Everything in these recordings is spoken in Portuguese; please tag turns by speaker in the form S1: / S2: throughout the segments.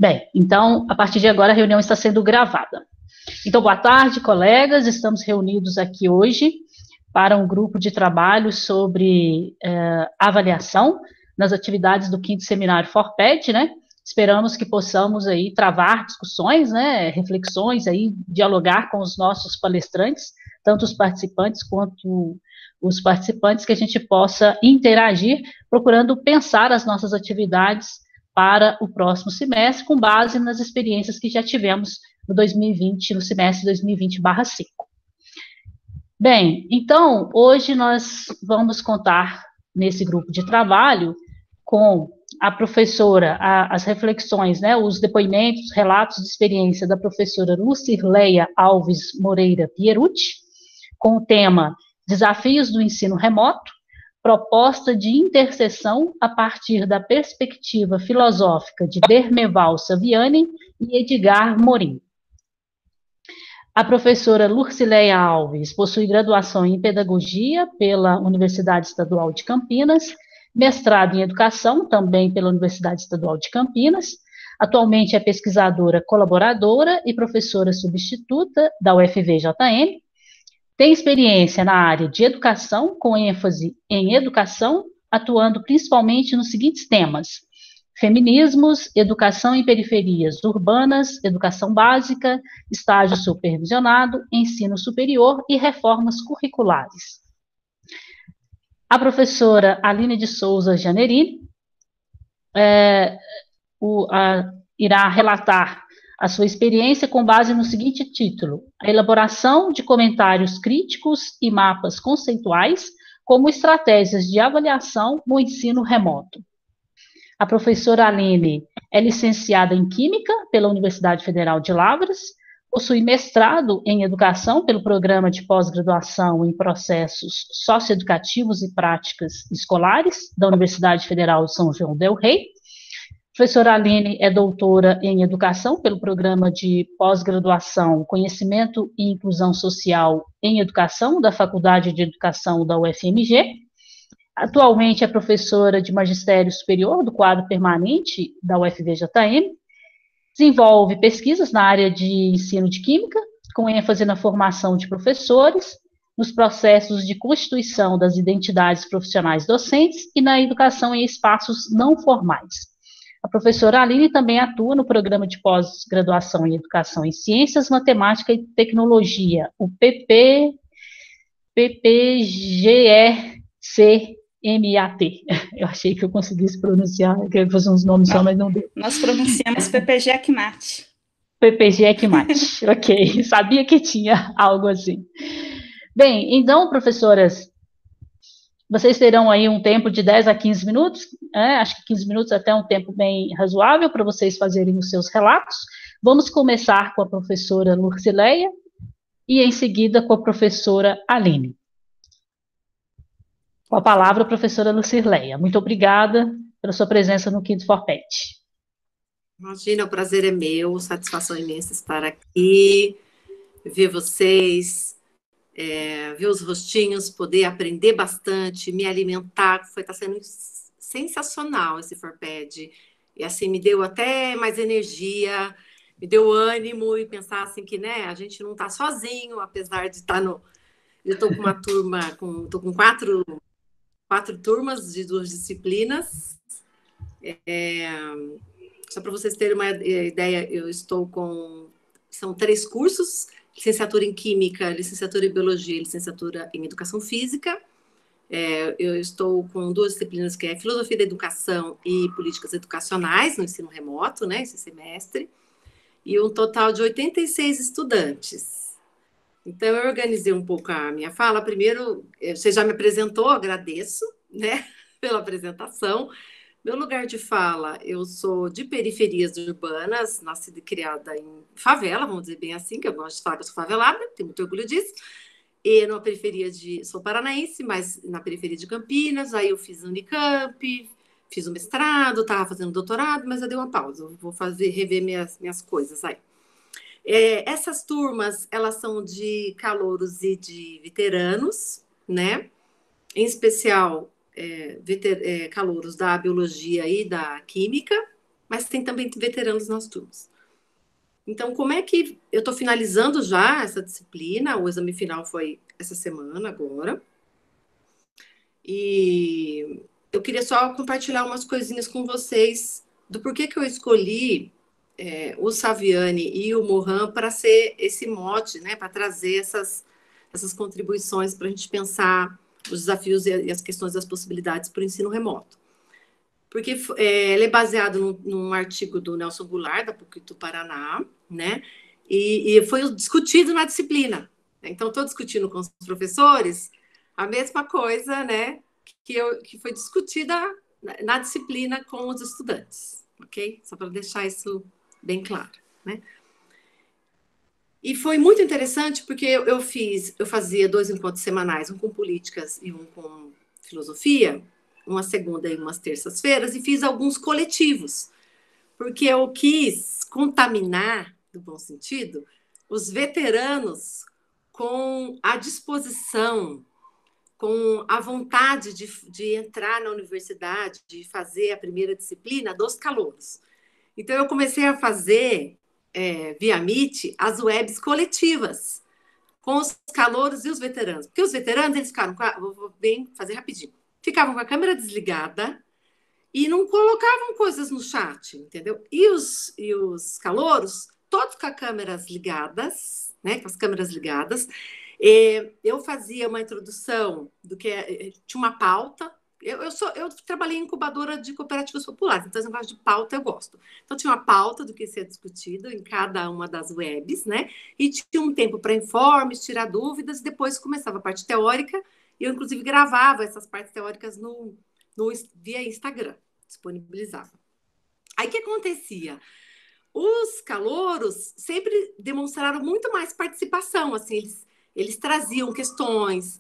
S1: Bem, então, a partir de agora, a reunião está sendo gravada. Então, boa tarde, colegas. Estamos reunidos aqui hoje para um grupo de trabalho sobre avaliação nas atividades do 5º Seminário Forped, né? Esperamos que possamos aí travar discussões, né, reflexões aí, dialogar com os nossos palestrantes, tanto os participantes quanto os participantes, que a gente possa interagir, procurando pensar as nossas atividades para o próximo semestre, com base nas experiências que já tivemos no 2020, no semestre 2020/5. Bem, então, hoje nós vamos contar nesse grupo de trabalho com a professora, as reflexões, né, os depoimentos, relatos de experiência da professora Lucirleia Alves Moreira Pierucci, com o tema Desafios do Ensino Remoto, proposta de interseção a partir da perspectiva filosófica de Dermeval Saviani e Edgar Morin. A professora Lucirleia Alves possui graduação em Pedagogia pela Universidade Estadual de Campinas, mestrado em Educação, também pela Universidade Estadual de Campinas. Atualmente é pesquisadora colaboradora e professora substituta da UFVJM. Tem experiência na área de educação, com ênfase em educação, atuando principalmente nos seguintes temas: feminismos, educação em periferias urbanas, educação básica, estágio supervisionado, ensino superior e reformas curriculares. A professora Aline de Souza Janerini irá relatar a sua experiência com base no seguinte título: a elaboração de comentários críticos e mapas conceituais como estratégias de avaliação no ensino remoto. A professora Aline é licenciada em Química pela Universidade Federal de Lavras, possui mestrado em Educação pelo Programa de Pós-Graduação em Processos Socioeducativos e Práticas Escolares da Universidade Federal de São João del Rei. A professora Aline é doutora em Educação pelo Programa de Pós-Graduação Conhecimento e Inclusão Social em Educação da Faculdade de Educação da UFMG. Atualmente é professora de Magistério Superior do quadro permanente da UFVJM. Desenvolve pesquisas na área de ensino de Química, com ênfase na formação de professores, nos processos de constituição das identidades profissionais docentes e na educação em espaços não formais. A professora Aline também atua no Programa de Pós-Graduação em Educação em Ciências, Matemática e Tecnologia, o PPGECMAT. Eu achei que eu conseguisse pronunciar, que eu fosse uns nomes só, mas não deu.
S2: Nós pronunciamos PPGECMAT.
S1: PPGECMAT, ok. Sabia que tinha algo assim. Bem, então, professoras, vocês terão aí um tempo de 10 a 15 minutos, acho que 15 minutos é até um tempo bem razoável para vocês fazerem os seus relatos. Vamos começar com a professora Lucirleia e, em seguida, com a professora Aline. Com a palavra, a professora Lucirleia. Muito obrigada pela sua presença no 5º Forped.
S3: Imagina, o prazer é meu, satisfação imensa estar aqui, ver vocês, ver os rostinhos, poder aprender bastante, me alimentar, está sendo sensacional esse Forped, e assim, me deu até mais energia, me deu ânimo, e pensar assim que, né, a gente não está sozinho, apesar de estar no... Eu estou com uma turma, estou com quatro turmas de 2 disciplinas. Só para vocês terem uma ideia, eu estou com... São 3 cursos: licenciatura em Química, licenciatura em Biologia e licenciatura em Educação Física. Eu estou com 2 disciplinas, que é Filosofia da Educação e Políticas Educacionais no ensino remoto, né, esse semestre, e um total de 86 estudantes. Então, eu organizei um pouco a minha fala. Primeiro, você já me apresentou, agradeço, né, pela apresentação. Meu lugar de fala, eu sou de periferias urbanas, nascida e criada em favela, vamos dizer bem assim, que eu gosto de falar que eu sou favelada, tenho muito orgulho disso. E numa periferia sou paranaense, mas na periferia de Campinas. Aí eu fiz Unicamp, fiz o mestrado, estava fazendo doutorado, mas eu dei uma pausa, eu vou rever minhas coisas aí. Essas turmas, elas são de calouros e de veteranos, né? Em especial, calouros da biologia e da química, mas tem também veteranos nas turmas. Então, como é que eu estou finalizando já essa disciplina? O exame final foi essa semana, agora. E eu queria só compartilhar umas coisinhas com vocês do porquê que eu escolhi o Saviani e o Mohan para ser esse mote, né, para trazer essas contribuições para a gente pensar os desafios e as questões das possibilidades para o ensino remoto. Porque ele é baseado num artigo do Nelson Goulart, da PUC do Paraná, né? E foi discutido na disciplina. Então, estou discutindo com os professores a mesma coisa, né? Que foi discutida na disciplina com os estudantes, ok? Só para deixar isso bem claro, né? E foi muito interessante porque eu fazia 2 encontros semanais, um com políticas e um com filosofia, uma segunda e umas terças-feiras, e fiz alguns coletivos, porque eu quis contaminar, no bom sentido, os veteranos com a disposição, com a vontade de entrar na universidade, de fazer a primeira disciplina dos calouros. Então, eu comecei a fazer, via Meet, as webs coletivas, com os calouros e os veteranos. Porque os veteranos, eles ficaram, vou bem fazer rapidinho, ficavam com a câmera desligada e não colocavam coisas no chat, entendeu? E os calouros, todos com as câmeras ligadas, né? Com as câmeras ligadas. Eu fazia uma introdução do que tinha uma pauta. Eu trabalhei em incubadora de cooperativas populares, então esse negócio de pauta eu gosto. Então tinha uma pauta do que ia ser discutido em cada uma das webs, né? E tinha um tempo para informes, tirar dúvidas, e depois começava a parte teórica, e eu, inclusive, gravava essas partes teóricas via Instagram, disponibilizava. Aí o que acontecia? Os calouros sempre demonstraram muito mais participação, assim, eles traziam questões,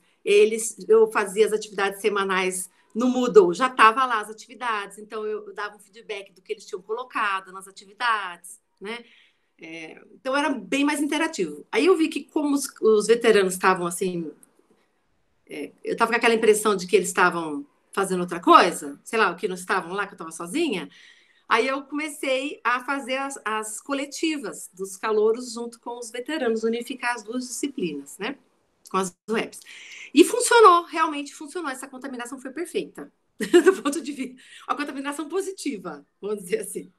S3: eu fazia as atividades semanais no Moodle, já estava lá as atividades, então eu dava um feedback do que eles tinham colocado nas atividades, né? Então era bem mais interativo. Aí eu vi que como os veteranos estavam assim, eu estava com aquela impressão de que eles estavam fazendo outra coisa, sei lá, o que não estavam lá, que eu estava sozinha. Aí eu comecei a fazer as coletivas dos calouros junto com os veteranos, unificar as 2 disciplinas, né? Com as webs. E funcionou, realmente funcionou. Essa contaminação foi perfeita, do ponto de vista. A contaminação positiva, vamos dizer assim.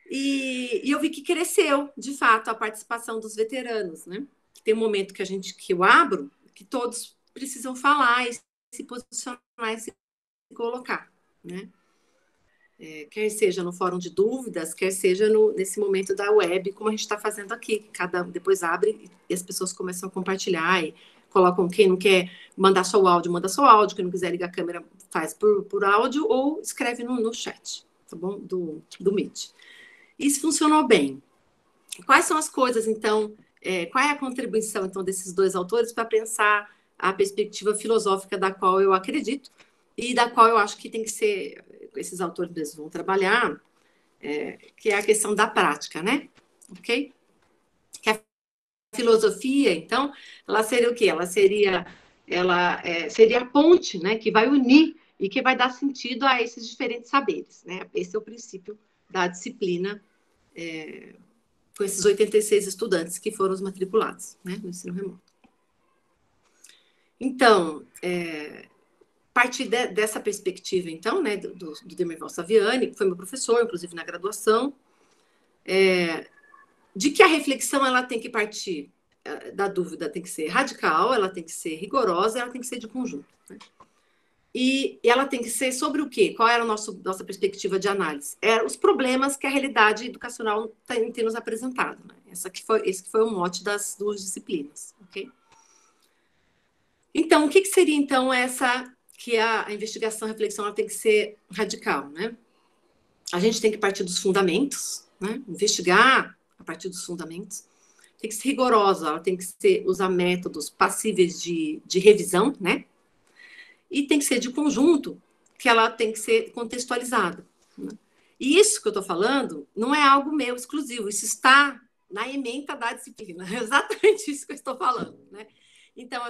S3: E eu vi que cresceu, de fato, a participação dos veteranos, né? Tem um momento que eu abro, que todos precisam falar e se posicionar e se colocar, né? Quer seja no fórum de dúvidas, quer seja nesse momento da web, como a gente está fazendo aqui. Cada depois abre e as pessoas começam a compartilhar e colocam quem não quer mandar só o áudio, manda só o áudio, quem não quiser ligar a câmera faz por áudio ou escreve no chat, tá bom? Do Meet. Isso funcionou bem. Quais são as coisas, então, qual é a contribuição, então, desses 2 autores para pensar a perspectiva filosófica da qual eu acredito e da qual eu acho que tem que ser, esses autores mesmos vão trabalhar, que é a questão da prática, né? Ok? Que a filosofia, então, ela seria o quê? Ela seria a ponte, né? Que vai unir e que vai dar sentido a esses diferentes saberes, né? Esse é o princípio da disciplina, com esses 86 estudantes que foram os matriculados, né? No ensino remoto. Então, a partir dessa perspectiva, então, né, do Demerval Saviani, que foi meu professor, inclusive na graduação, de que a reflexão ela tem que partir da dúvida, tem que ser radical, ela tem que ser rigorosa, ela tem que ser de conjunto. Né? E ela tem que ser sobre o quê? Qual era a nossa perspectiva de análise? Os problemas que a realidade educacional tem nos apresentado. Né? Esse que foi o mote das 2 disciplinas. Okay? Então, o que seria, então, que a investigação, a reflexão, ela tem que ser radical, né? A gente tem que partir dos fundamentos, né? Investigar a partir dos fundamentos. Tem que ser rigorosa, ela tem que usar métodos passíveis de revisão, né? E tem que ser de conjunto, que ela tem que ser contextualizada. Né? E isso que eu estou falando não é algo meu exclusivo, isso está na ementa da disciplina, é exatamente isso que eu estou falando, né? Então,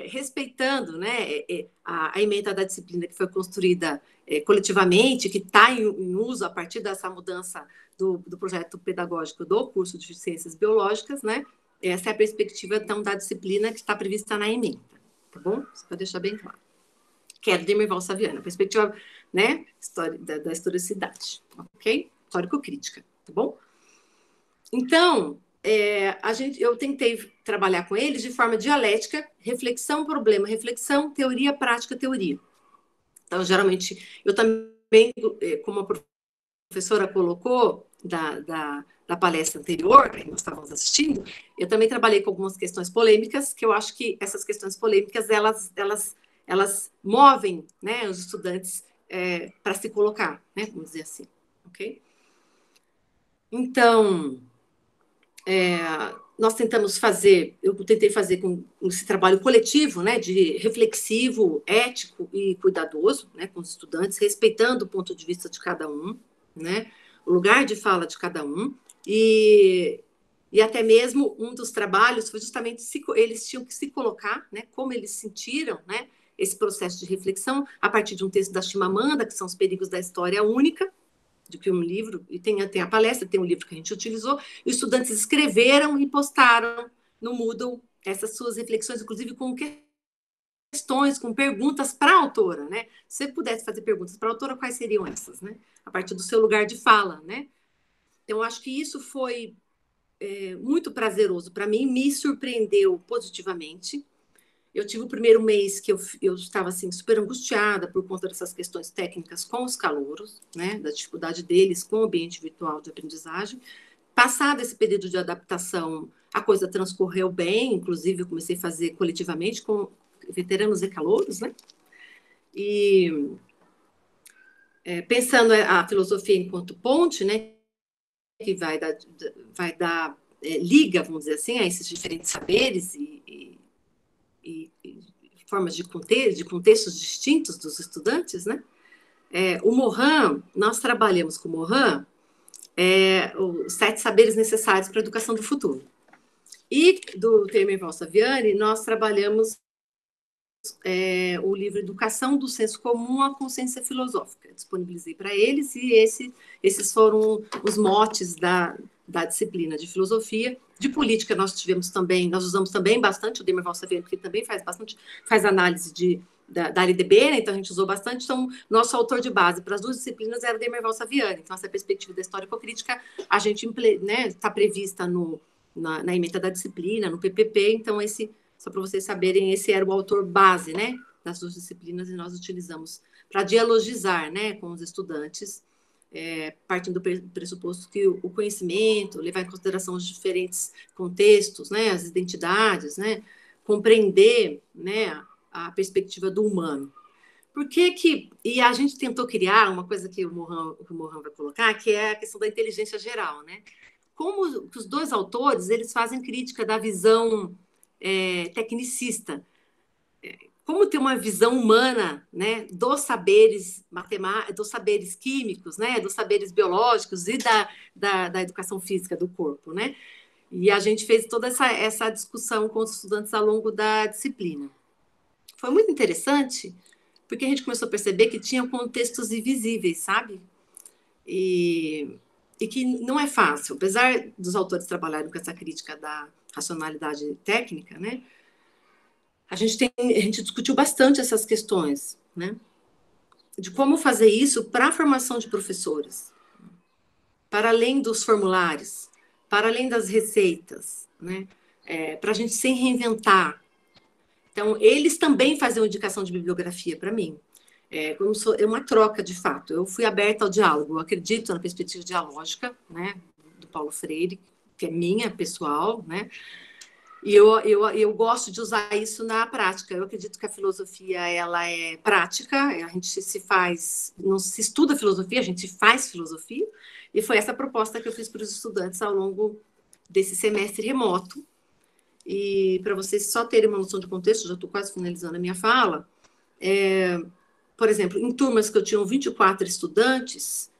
S3: respeitando, né, a ementa da disciplina que foi construída coletivamente, que está em uso a partir dessa mudança do projeto pedagógico do curso de Ciências Biológicas, né? Essa é a perspectiva, então, da disciplina que está prevista na ementa, tá bom? Só para deixar bem claro. Que é do Demirval Saviano, a perspectiva, né, da historicidade, ok? Histórico-crítica, tá bom? Então, eu tentei trabalhar com eles de forma dialética, reflexão, problema, reflexão, teoria, prática, teoria. Então, geralmente, eu também, como a professora colocou da palestra anterior, que nós estávamos assistindo, eu também trabalhei com algumas questões polêmicas, que eu acho que essas questões polêmicas, elas movem, né, os estudantes para se colocar, né, vamos dizer assim, ok? Então, eu tentei fazer com esse trabalho coletivo, né, de reflexivo, ético e cuidadoso, né, com os estudantes, respeitando o ponto de vista de cada um, né, o lugar de fala de cada um, e até mesmo um dos trabalhos foi justamente eles tinham que se colocar, né, como eles sentiram, né, esse processo de reflexão a partir de um texto da Chimamanda, que são os perigos da história única, de que um livro, e tem a palestra, tem um livro que a gente utilizou, e os estudantes escreveram e postaram no Moodle essas suas reflexões, inclusive com questões, com perguntas para a autora, né? Se você pudesse fazer perguntas para a autora, quais seriam essas, né? A partir do seu lugar de fala, né? Então, acho que isso foi muito prazeroso para mim, me surpreendeu positivamente. Eu tive o primeiro mês que eu estava assim, super angustiada por conta dessas questões técnicas com os calouros, né, da dificuldade deles com o ambiente virtual de aprendizagem. Passado esse período de adaptação, a coisa transcorreu bem, inclusive eu comecei a fazer coletivamente com veteranos e calouros, né? E pensando a filosofia enquanto ponte, né, que vai dar liga, vamos dizer assim, a esses diferentes saberes e formas de contextos distintos dos estudantes, né? O Morin, nós trabalhamos com o Morin os 7 saberes necessários para a educação do futuro. E do Demirval Saviani, nós trabalhamos o livro Educação do Senso Comum à Consciência Filosófica. Disponibilizei para eles e esses foram os motes da disciplina de filosofia. De política nós usamos também bastante o Demirval Saviani, porque também faz análise da LDB, né? Então a gente usou bastante. Então, nosso autor de base para as 2 disciplinas era o Demirval Saviani. Então, essa perspectiva da histórico-crítica, a gente está prevista na ementa da disciplina, no PPP. Então, só para vocês saberem, esse era o autor base, né, das 2 disciplinas, e nós utilizamos para dialogizar, né, com os estudantes, partindo do pressuposto que o conhecimento, levar em consideração os diferentes contextos, né, as identidades, né, compreender, né, a perspectiva do humano. E a gente tentou criar uma coisa que o Morin vai colocar, que é a questão da inteligência geral, né? Como os 2 autores, eles fazem crítica da visão tecnicista, como ter uma visão humana, né, dos saberes matemáticos, dos saberes químicos, né, dos saberes biológicos e da educação física do corpo, né? E a gente fez toda essa discussão com os estudantes ao longo da disciplina. Foi muito interessante, porque a gente começou a perceber que tinha contextos invisíveis, sabe? E que não é fácil, apesar dos autores trabalharem com essa crítica da racionalidade técnica, né? A gente discutiu bastante essas questões, né? De como fazer isso para a formação de professores, para além dos formulários, para além das receitas, né? Para a gente se reinventar. Então, eles também faziam indicação de bibliografia para mim. É uma troca, de fato. Eu fui aberta ao diálogo. Eu acredito na perspectiva dialógica, né, do Paulo Freire, que é minha, pessoal, né? E eu gosto de usar isso na prática. Eu acredito que a filosofia ela é prática. A gente não se estuda filosofia, a gente faz filosofia. E foi essa proposta que eu fiz para os estudantes ao longo desse semestre remoto. E para vocês só terem uma noção de contexto, já estou quase finalizando a minha fala, por exemplo, em turmas que eu tinha 24 estudantes,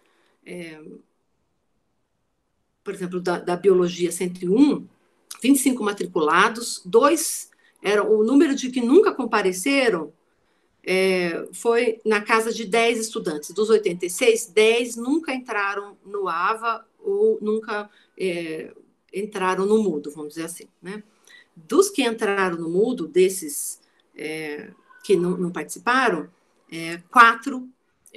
S3: por exemplo, da Biologia 101, 25 matriculados, 2 o número de que nunca compareceram foi na casa de 10 estudantes. Dos 86, 10 nunca entraram no AVA ou nunca entraram no Moodle, vamos dizer assim, né? Dos que entraram no Moodle, desses que não participaram, 4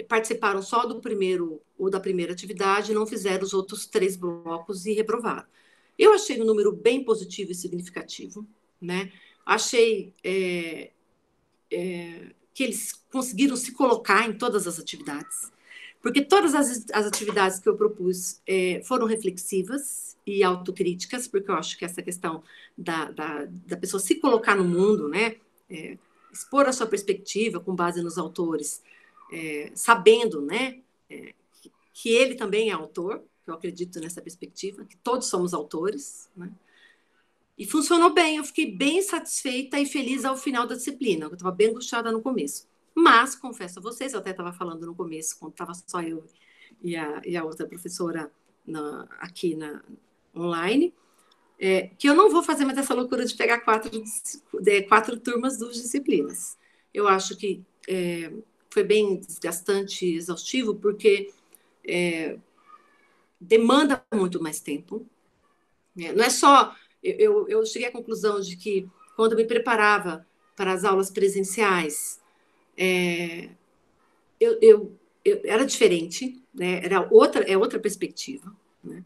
S3: participaram só do primeiro ou da primeira atividade, não fizeram os outros 3 blocos e reprovaram. Eu achei um número bem positivo e significativo, né? Achei que eles conseguiram se colocar em todas as atividades, porque todas as atividades que eu propus foram reflexivas e autocríticas, porque eu acho que essa questão da pessoa se colocar no mundo, né, expor a sua perspectiva com base nos autores, sabendo, né, que ele também é autor, eu acredito nessa perspectiva, que todos somos autores, né? E funcionou bem, eu fiquei bem satisfeita e feliz ao final da disciplina, eu estava bem angustiada no começo. Mas, confesso a vocês, eu até estava falando no começo, quando estava só eu e a outra professora aqui online, que eu não vou fazer mais essa loucura de pegar 4 turmas das disciplinas. Eu acho que foi bem desgastante e exaustivo, porque demanda muito mais tempo. Não é só... Eu cheguei à conclusão de que, quando eu me preparava para as aulas presenciais, era diferente, né? Era outra perspectiva, né?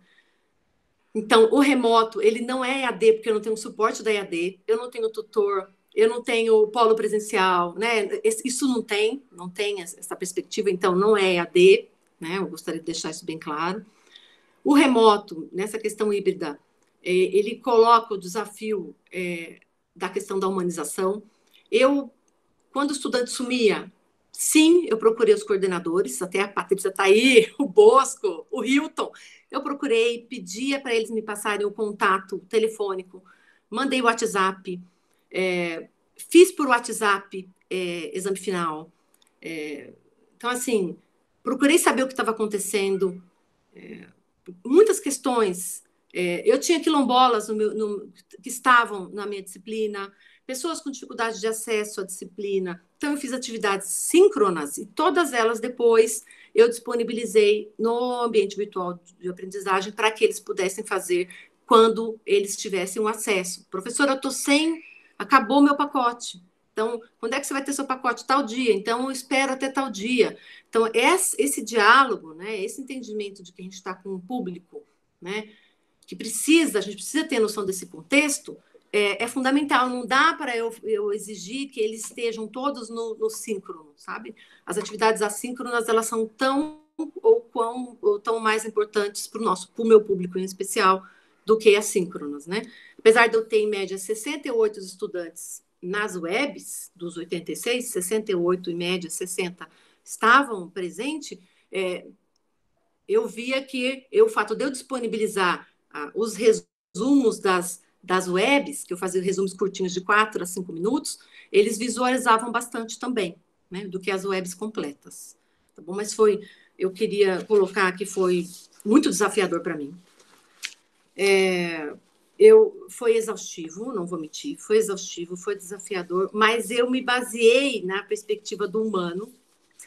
S3: Então, o remoto, ele não é EAD, porque eu não tenho suporte da EAD, eu não tenho tutor, eu não tenho polo presencial, né? Isso não tem essa perspectiva, então não é EAD, né? Eu gostaria de deixar isso bem claro. O remoto, nessa questão híbrida, ele coloca o desafio da questão da humanização. Quando o estudante sumia, sim, eu procurei os coordenadores, até a Patrícia está aí, o Bosco, o Hilton. Eu procurei, pedia para eles me passarem o contato telefônico, mandei o WhatsApp, fiz por WhatsApp exame final. Então, assim, procurei saber o que estava acontecendo. Muitas questões. Eu tinha quilombolas que estavam na minha disciplina, pessoas com dificuldade de acesso à disciplina. Então, eu fiz atividades síncronas e todas elas depois eu disponibilizei no ambiente virtual de aprendizagem para que eles pudessem fazer quando eles tivessem um acesso. Professora, eu estou sem... Acabou o meu pacote. Então, quando é que você vai ter seu pacote? Tal dia. Então, eu espero até tal dia. Então, esse diálogo, né, esse entendimento de que a gente está com um público, né, que a gente precisa ter noção desse contexto, é fundamental. Não dá para eu exigir que eles estejam todos no síncrono, sabe? As atividades assíncronas, elas são tão mais importantes para o meu público em especial do que assíncronas, né? Apesar de eu ter, em média, 68 estudantes nas webs, dos 86, 68, em média, 60 estavam presentes, eu via que o fato de eu disponibilizar os resumos das webs, que eu fazia resumos curtinhos de 4 a 5 minutos, eles visualizavam bastante também, né, do que as webs completas. Tá bom? Mas eu queria colocar que foi muito desafiador para mim. Foi exaustivo, não vou mentir, foi exaustivo, foi desafiador, mas eu me baseei na perspectiva do humano,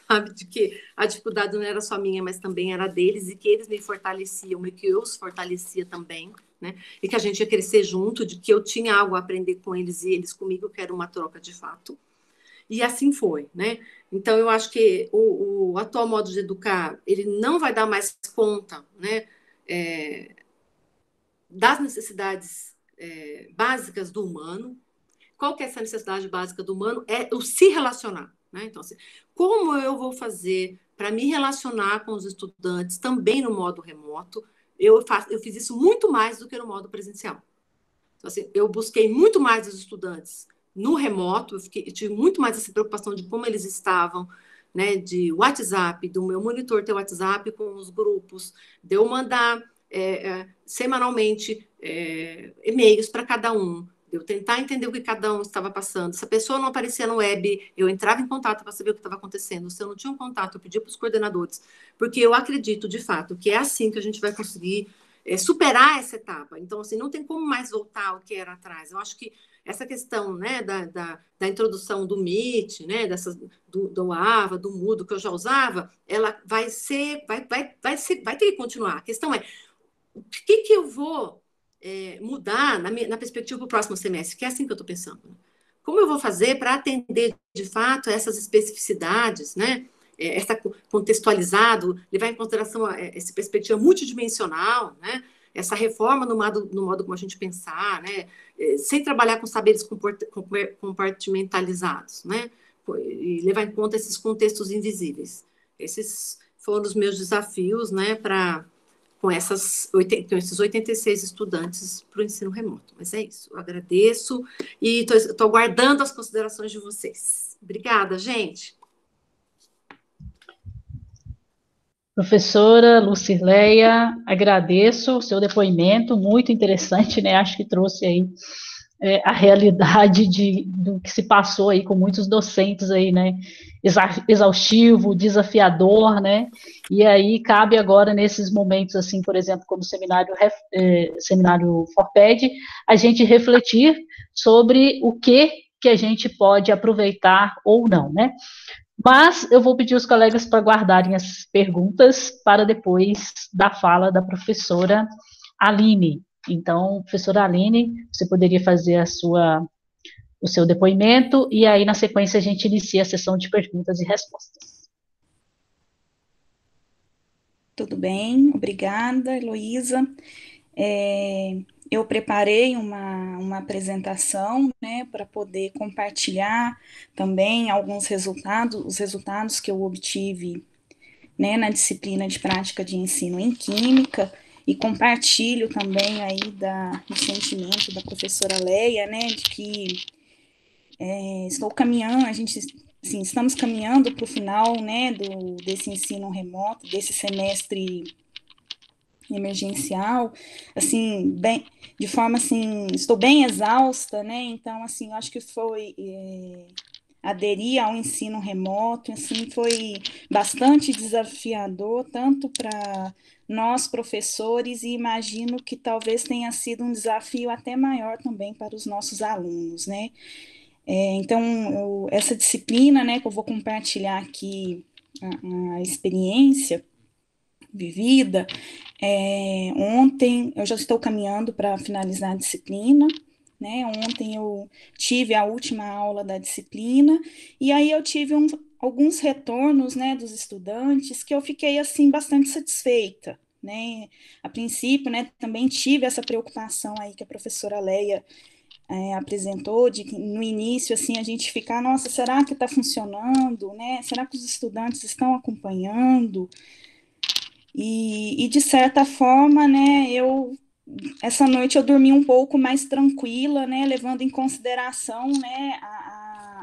S3: sabe, de que a dificuldade não era só minha, mas também era deles, e que eles me fortaleciam e que eu os fortalecia também, né? E que a gente ia crescer junto, de que eu tinha algo a aprender com eles e eles comigo, que era uma troca de fato. E assim foi, né? Então, eu acho que o atual modo de educar, ele não vai dar mais conta, né, das necessidades básicas do humano. Qual que é essa necessidade básica do humano? É o se relacionar, né? Então, assim, como eu vou fazer para me relacionar com os estudantes também no modo remoto? Eu fiz isso muito mais do que no modo presencial. Então, assim, eu busquei muito mais os estudantes no remoto, eu tive muito mais essa preocupação de como eles estavam, né, de WhatsApp, do meu monitor ter WhatsApp com os grupos, de eu mandar semanalmente e-mails para cada um, eu tentar entender o que cada um estava passando. Se a pessoa não aparecia no web, eu entrava em contato para saber o que estava acontecendo. Se eu não tinha um contato, eu pedia para os coordenadores, porque eu acredito, de fato, que é assim que a gente vai conseguir superar essa etapa. Então, assim, não tem como mais voltar ao que era atrás. Eu acho que essa questão, né, da introdução do Meet, né, do AVA, do Moodle que eu já usava, ela vai ter que continuar. A questão é, o que eu vou mudar na perspectiva para o próximo semestre? Que é assim que eu estou pensando. Como eu vou fazer para atender, de fato, essas especificidades, né? Essa contextualizado, levar em consideração essa perspectiva multidimensional, né? Essa reforma no modo como a gente pensar, né? Sem trabalhar com saberes compartimentalizados, né? E levar em conta esses contextos invisíveis. Esses foram os meus desafios, né, com esses 86 estudantes para o ensino remoto. Mas é isso, eu agradeço e estou aguardando as considerações de vocês. Obrigada, gente.
S1: Professora Lucirleia, agradeço o seu depoimento, muito interessante, né? Acho que trouxe aí a realidade do que se passou aí com muitos docentes aí, né? Exaustivo, desafiador, né? E aí cabe agora nesses momentos, assim, por exemplo, como seminário Forped, a gente refletir sobre o que a gente pode aproveitar ou não, né? Mas eu vou pedir os colegas para guardarem as perguntas para depois da fala da professora Aline. Então, professora Aline, você poderia fazer o seu depoimento e aí, na sequência, a gente inicia a sessão de perguntas e respostas.
S2: Tudo bem, obrigada, Heloísa. Eu preparei uma apresentação, né, para poder compartilhar também alguns resultados, os resultados que eu obtive, né, na disciplina de prática de ensino em Química, e compartilho também aí do sentimento da professora Leia, né, de que estamos caminhando para o final, né, desse ensino remoto, desse semestre emergencial, assim, de forma assim, estou bem exausta, né, então, assim, eu acho que foi aderir ao ensino remoto, assim, foi bastante desafiador, tanto para nós, professores, e imagino que talvez tenha sido um desafio até maior também para os nossos alunos, né. Então, essa disciplina, né, que eu vou compartilhar aqui a experiência vivida, ontem eu já estou caminhando para finalizar a disciplina, né? Ontem eu tive a última aula da disciplina e aí eu tive alguns retornos, né, dos estudantes que eu fiquei assim bastante satisfeita, né? A princípio, né, também tive essa preocupação aí que a professora Leia apresentou, de que no início, assim, a gente ficar, nossa, será que está funcionando, né? Será que os estudantes estão acompanhando? E de certa forma, né, essa noite eu dormi um pouco mais tranquila, né, levando em consideração, né,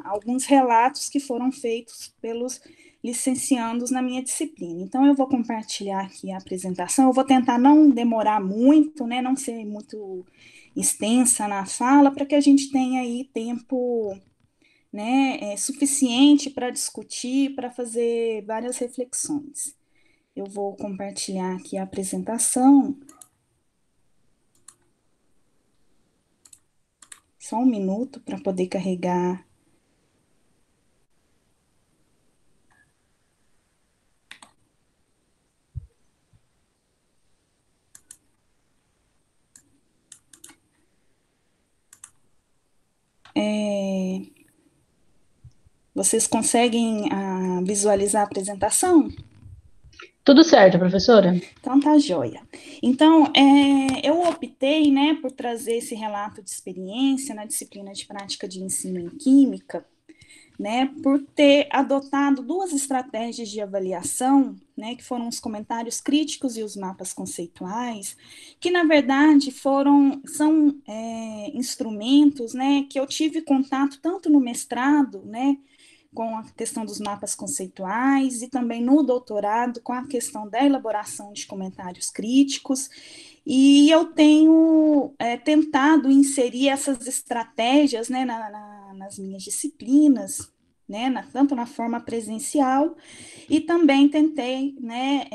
S2: alguns relatos que foram feitos pelos licenciandos na minha disciplina. Então, eu vou compartilhar aqui a apresentação, eu vou tentar não demorar muito, né, não ser muito extensa na fala, para que a gente tenha aí tempo, né, suficiente para discutir, para fazer várias reflexões. Eu vou compartilhar aqui a apresentação. Só um minuto para poder carregar. Vocês conseguem visualizar a apresentação?
S1: Tudo certo, professora?
S2: Então, tá joia. Então, eu optei, né, por trazer esse relato de experiência na disciplina de prática de ensino em Química, né, por ter adotado duas estratégias de avaliação, né, que foram os comentários críticos e os mapas conceituais, que, na verdade, são instrumentos, né, que eu tive contato tanto no mestrado, né, com a questão dos mapas conceituais e também no doutorado com a questão da elaboração de comentários críticos, e eu tenho tentado inserir essas estratégias, né, nas minhas disciplinas, né, tanto na forma presencial, e também tentei, né,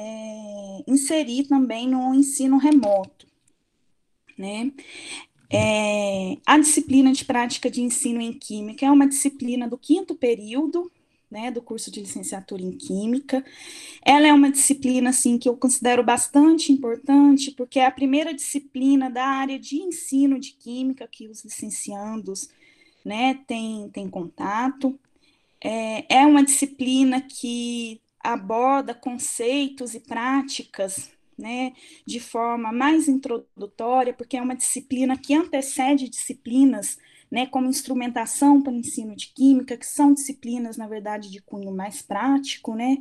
S2: inserir também no ensino remoto, né. A disciplina de prática de ensino em Química é uma disciplina do 5º período, né, do curso de licenciatura em Química. Ela é uma disciplina, assim, que eu considero bastante importante, porque é a primeira disciplina da área de ensino de Química que os licenciandos, né, têm contato. É uma disciplina que aborda conceitos e práticas, né, de forma mais introdutória, porque é uma disciplina que antecede disciplinas, né, como instrumentação para o ensino de química, que são disciplinas, na verdade, de cunho mais prático, né.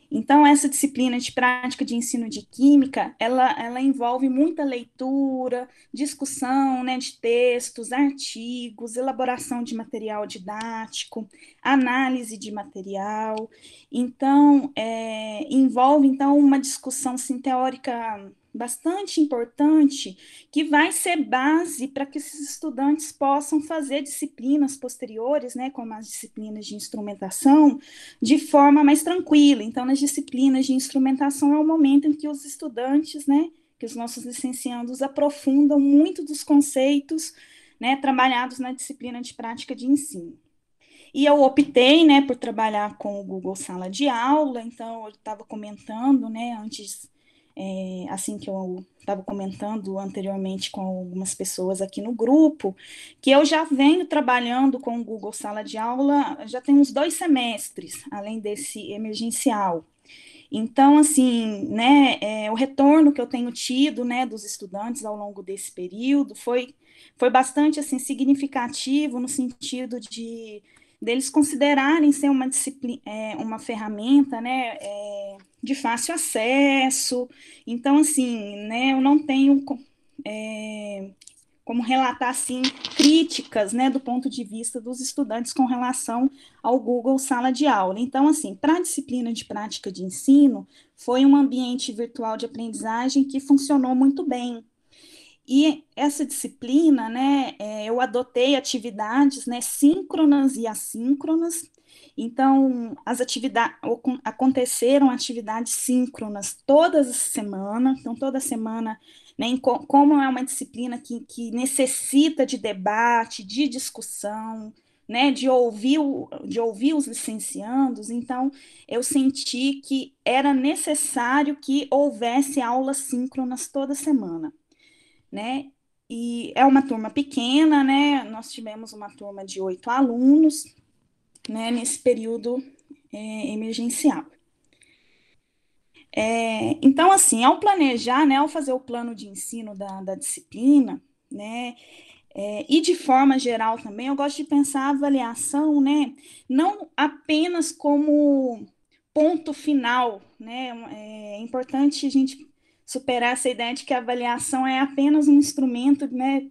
S2: Então, essa disciplina de prática de ensino de química, ela envolve muita leitura, discussão, né, de textos, artigos, elaboração de material didático, análise de material. Então, envolve então uma discussão assim, teórica bastante importante, que vai ser base para que esses estudantes possam fazer disciplinas posteriores, né, como as disciplinas de instrumentação, de forma mais tranquila. Então, nas disciplinas de instrumentação é o momento em que os estudantes, né, que os nossos licenciandos aprofundam muito dos conceitos, né, trabalhados na disciplina de prática de ensino. E eu optei, né, por trabalhar com o Google Sala de Aula, então eu estava comentando, né, antes, assim que eu estava comentando anteriormente com algumas pessoas aqui no grupo, que eu já venho trabalhando com o Google Sala de Aula, já tem uns 2 semestres, além desse emergencial. Então, assim, né, o retorno que eu tenho tido, né, dos estudantes ao longo desse período foi bastante, assim, significativo no sentido de deles considerarem ser uma disciplina, uma ferramenta, né, de fácil acesso. Então, assim, né, eu não tenho como relatar assim críticas, né, do ponto de vista dos estudantes com relação ao Google Sala de Aula. Então, assim, para a disciplina de prática de ensino, foi um ambiente virtual de aprendizagem que funcionou muito bem. E essa disciplina, né, eu adotei atividades, né, síncronas e assíncronas. Então, aconteceram atividades síncronas todas as semanas. Então, toda semana, né, como é uma disciplina que necessita de debate, de discussão, né, de ouvir os licenciandos, então eu senti que era necessário que houvesse aulas síncronas toda semana, né? E é uma turma pequena, né? Nós tivemos uma turma de 8 alunos, né? Nesse período emergencial. Então, assim, ao planejar, né? Ao fazer o plano de ensino da disciplina, né? E de forma geral também, eu gosto de pensar a avaliação, né? Não apenas como ponto final, né? É importante a gente superar essa ideia de que a avaliação é apenas um instrumento, né,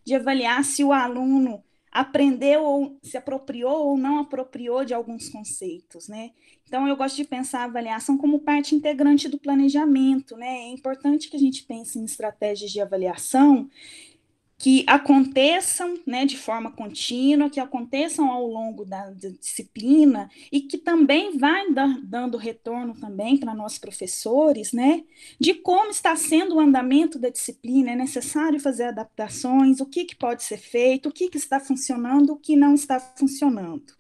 S2: de avaliar se o aluno aprendeu ou se apropriou ou não apropriou de alguns conceitos, né? Então, eu gosto de pensar a avaliação como parte integrante do planejamento, né? É importante que a gente pense em estratégias de avaliação que aconteçam, né, de forma contínua, que aconteçam ao longo da disciplina e que também vai dando retorno também para nós professores, né, de como está sendo o andamento da disciplina, é necessário fazer adaptações, o que pode ser feito, o que está funcionando, o que não está funcionando.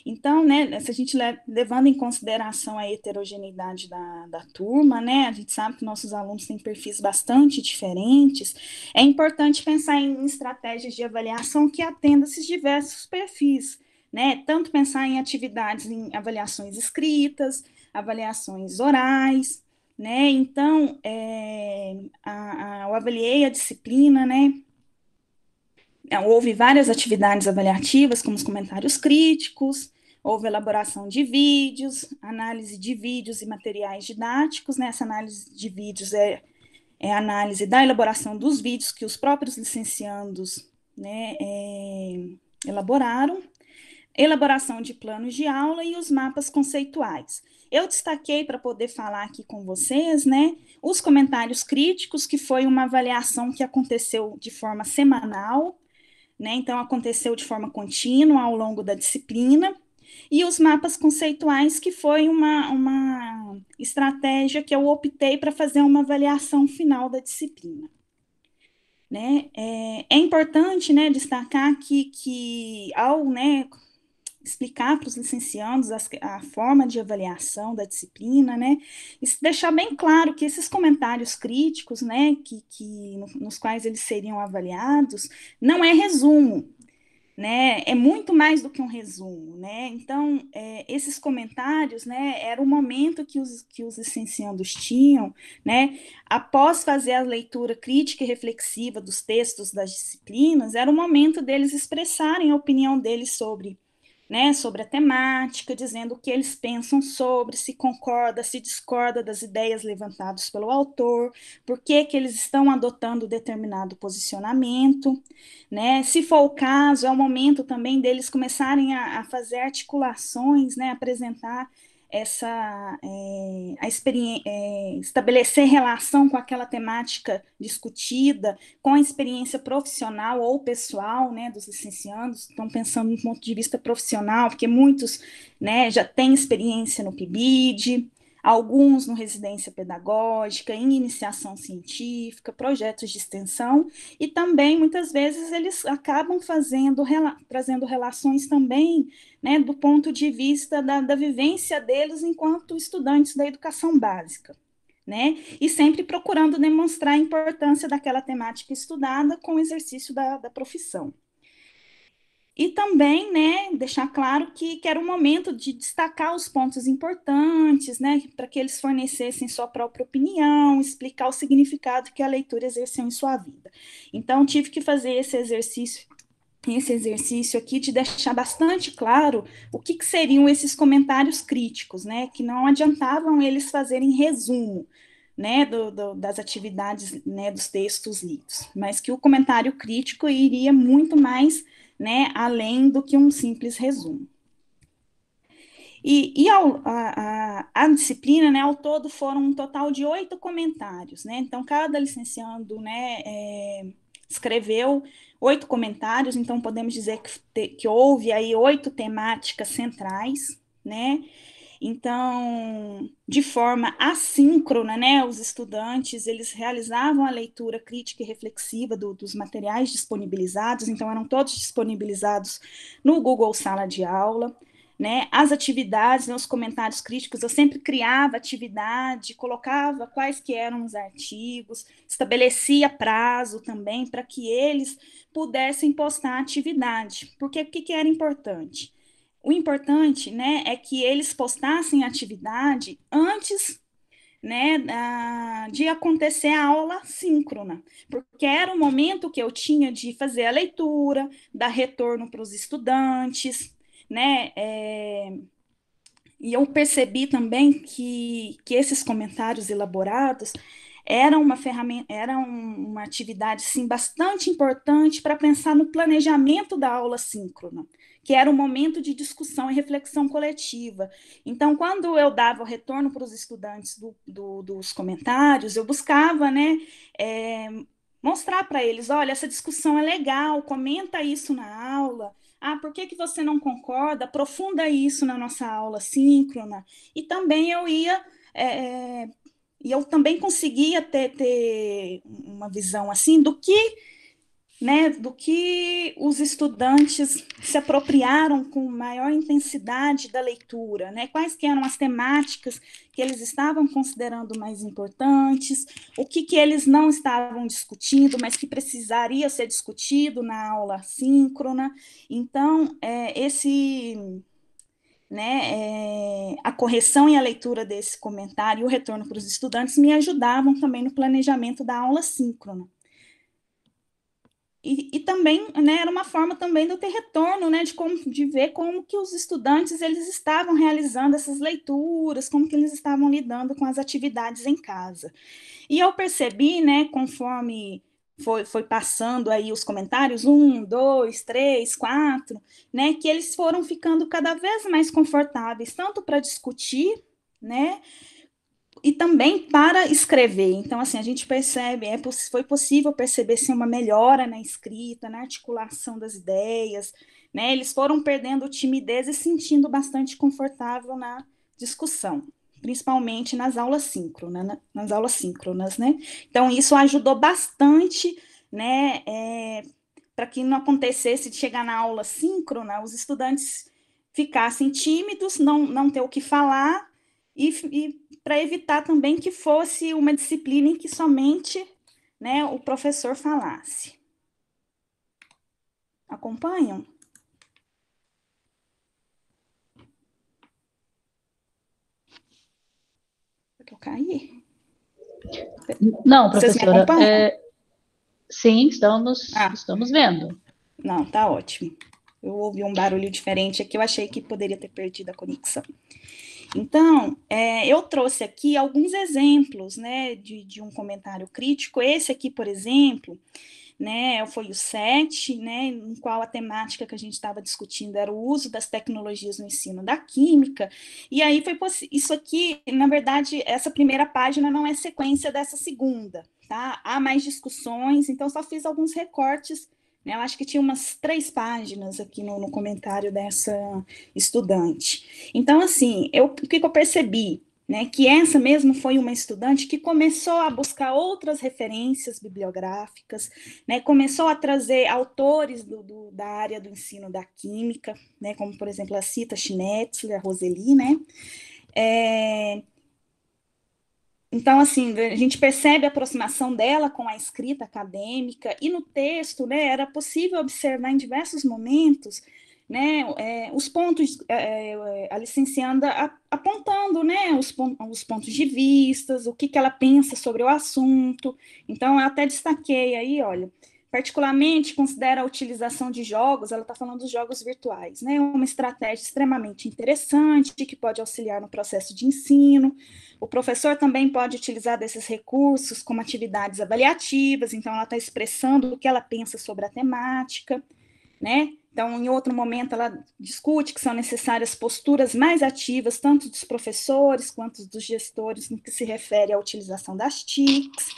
S2: Então, né, se a gente levando em consideração a heterogeneidade da turma, né, a gente sabe que nossos alunos têm perfis bastante diferentes, é importante pensar em estratégias de avaliação que atendam esses diversos perfis, né, tanto pensar em atividades, em avaliações escritas, avaliações orais, né, então, eu avaliei a disciplina, né, houve várias atividades avaliativas, como os comentários críticos, houve elaboração de vídeos, análise de vídeos e materiais didáticos, né? Essa análise de vídeos é a análise da elaboração dos vídeos que os próprios licenciandos, né, elaboraram, elaboração de planos de aula e os mapas conceituais. Eu destaquei para poder falar aqui com vocês, né, os comentários críticos, que foi uma avaliação que aconteceu de forma semanal, né? Então, aconteceu de forma contínua ao longo da disciplina, e os mapas conceituais, que foi uma estratégia que eu optei para fazer uma avaliação final da disciplina. né? É importante, né, destacar que ao, né, explicar para os licenciandos a forma de avaliação da disciplina, né, e deixar bem claro que esses comentários críticos, né, nos quais eles seriam avaliados, não é resumo, né, é muito mais do que um resumo, né, então, esses comentários, né, era o momento que os licenciandos tinham, né, após fazer a leitura crítica e reflexiva dos textos das disciplinas, era o momento deles expressarem a opinião deles sobre, né, sobre a temática, dizendo o que eles pensam sobre, se concorda, se discorda das ideias levantadas pelo autor, por que eles estão adotando determinado posicionamento, né? Se for o caso, é o momento também deles começarem a fazer articulações, né, apresentar estabelecer relação com aquela temática discutida, com a experiência profissional ou pessoal, né, dos licenciados. Estão pensando do ponto de vista profissional, porque muitos, né, já têm experiência no PIBID, alguns no residência pedagógica, em iniciação científica, projetos de extensão, e também, muitas vezes, eles acabam trazendo relações também, né, do ponto de vista da vivência deles enquanto estudantes da educação básica, né, e sempre procurando demonstrar a importância daquela temática estudada com o exercício da profissão. E também, né, deixar claro que era o momento de destacar os pontos importantes, né, para que eles fornecessem sua própria opinião, explicar o significado que a leitura exerceu em sua vida. Então, tive que fazer esse exercício aqui de deixar bastante claro o que seriam esses comentários críticos, né, que não adiantavam eles fazerem resumo, né, das atividades, né, dos textos lidos, mas que o comentário crítico iria muito mais, né, além do que um simples resumo. E a disciplina, né, ao todo foram um total de 8 comentários, né, então cada licenciando, né, escreveu 8 comentários, então podemos dizer que houve aí 8 temáticas centrais, né, então, de forma assíncrona, né, os estudantes, eles realizavam a leitura crítica e reflexiva dos materiais disponibilizados, então eram todos disponibilizados no Google Sala de Aula, né, as atividades, né, os comentários críticos, eu sempre criava atividade, colocava quais que eram os artigos, estabelecia prazo também para que eles pudessem postar a atividade, porque o que era importante? O importante, né, é que eles postassem a atividade antes, né, de acontecer a aula síncrona, porque era o momento que eu tinha de fazer a leitura, dar retorno para os estudantes, né, e eu percebi também que esses comentários elaborados eram uma ferramenta, uma atividade sim, bastante importante para pensar no planejamento da aula síncrona, que era um momento de discussão e reflexão coletiva. Então, quando eu dava o retorno para os estudantes dos comentários, eu buscava, né, mostrar para eles, olha, essa discussão é legal, comenta isso na aula, por que você não concorda? Aprofunda isso na nossa aula síncrona. E também eu também conseguia ter uma visão assim do que, né, do que os estudantes se apropriaram com maior intensidade da leitura, né? Quais que eram as temáticas que eles estavam considerando mais importantes, o que eles não estavam discutindo, mas que precisaria ser discutido na aula síncrona. Então, a correção e a leitura desse comentário e o retorno para os estudantes me ajudavam também no planejamento da aula síncrona. E também, né, era uma forma também de eu ter retorno, né, de ver como que os estudantes eles estavam realizando essas leituras, como que eles estavam lidando com as atividades em casa. E eu percebi, né, conforme foi passando aí os comentários, 1, 2, 3, 4, né, que eles foram ficando cada vez mais confortáveis, tanto para discutir, né, e também para escrever. Então, assim, a gente percebe, foi possível perceber sim, uma melhora na escrita, na articulação das ideias, né? Eles foram perdendo timidez e sentindo bastante confortável na discussão, principalmente nas aulas síncronas, né? Então, isso ajudou bastante, né, para que não acontecesse de chegar na aula síncrona, os estudantes ficassem tímidos, não ter o que falar, e para evitar também que fosse uma disciplina em que somente, né, o professor falasse. Acompanham? Eu caí?
S1: Não,
S2: Vocês me
S1: professora.
S2: acompanham?
S1: Sim, estamos vendo.
S2: Não, tá ótimo. Eu ouvi um barulho diferente aqui, eu achei que poderia ter perdido a conexão. Então, eu trouxe aqui alguns exemplos, né, de um comentário crítico. Esse aqui, por exemplo, né, foi o 7, né, em qual a temática que a gente estava discutindo era o uso das tecnologias no ensino da química, e aí foi isso aqui, na verdade, essa primeira página não é sequência dessa segunda, tá? Há mais discussões, então só fiz alguns recortes, né, eu acho que tinha umas 3 páginas aqui no comentário dessa estudante. Então, assim, o que eu percebi? Né, que essa mesmo foi uma estudante que começou a buscar outras referências bibliográficas, né, começou a trazer autores da área do ensino da química, né, como, por exemplo, a Cita Schnetzler, a Roseli, né, então, assim, a gente percebe a aproximação dela com a escrita acadêmica, e no texto, né, era possível observar em diversos momentos, né, os pontos, a licencianda apontando, né, os pontos de vistas, o que ela pensa sobre o assunto. Então, eu até destaquei aí, olha, particularmente considera a utilização de jogos, ela está falando dos jogos virtuais, né, uma estratégia extremamente interessante, que pode auxiliar no processo de ensino. O professor também pode utilizar desses recursos como atividades avaliativas, então ela está expressando o que ela pensa sobre a temática, né? Então, em outro momento, ela discute que são necessárias posturas mais ativas, tanto dos professores quanto dos gestores, no que se refere à utilização das TICs.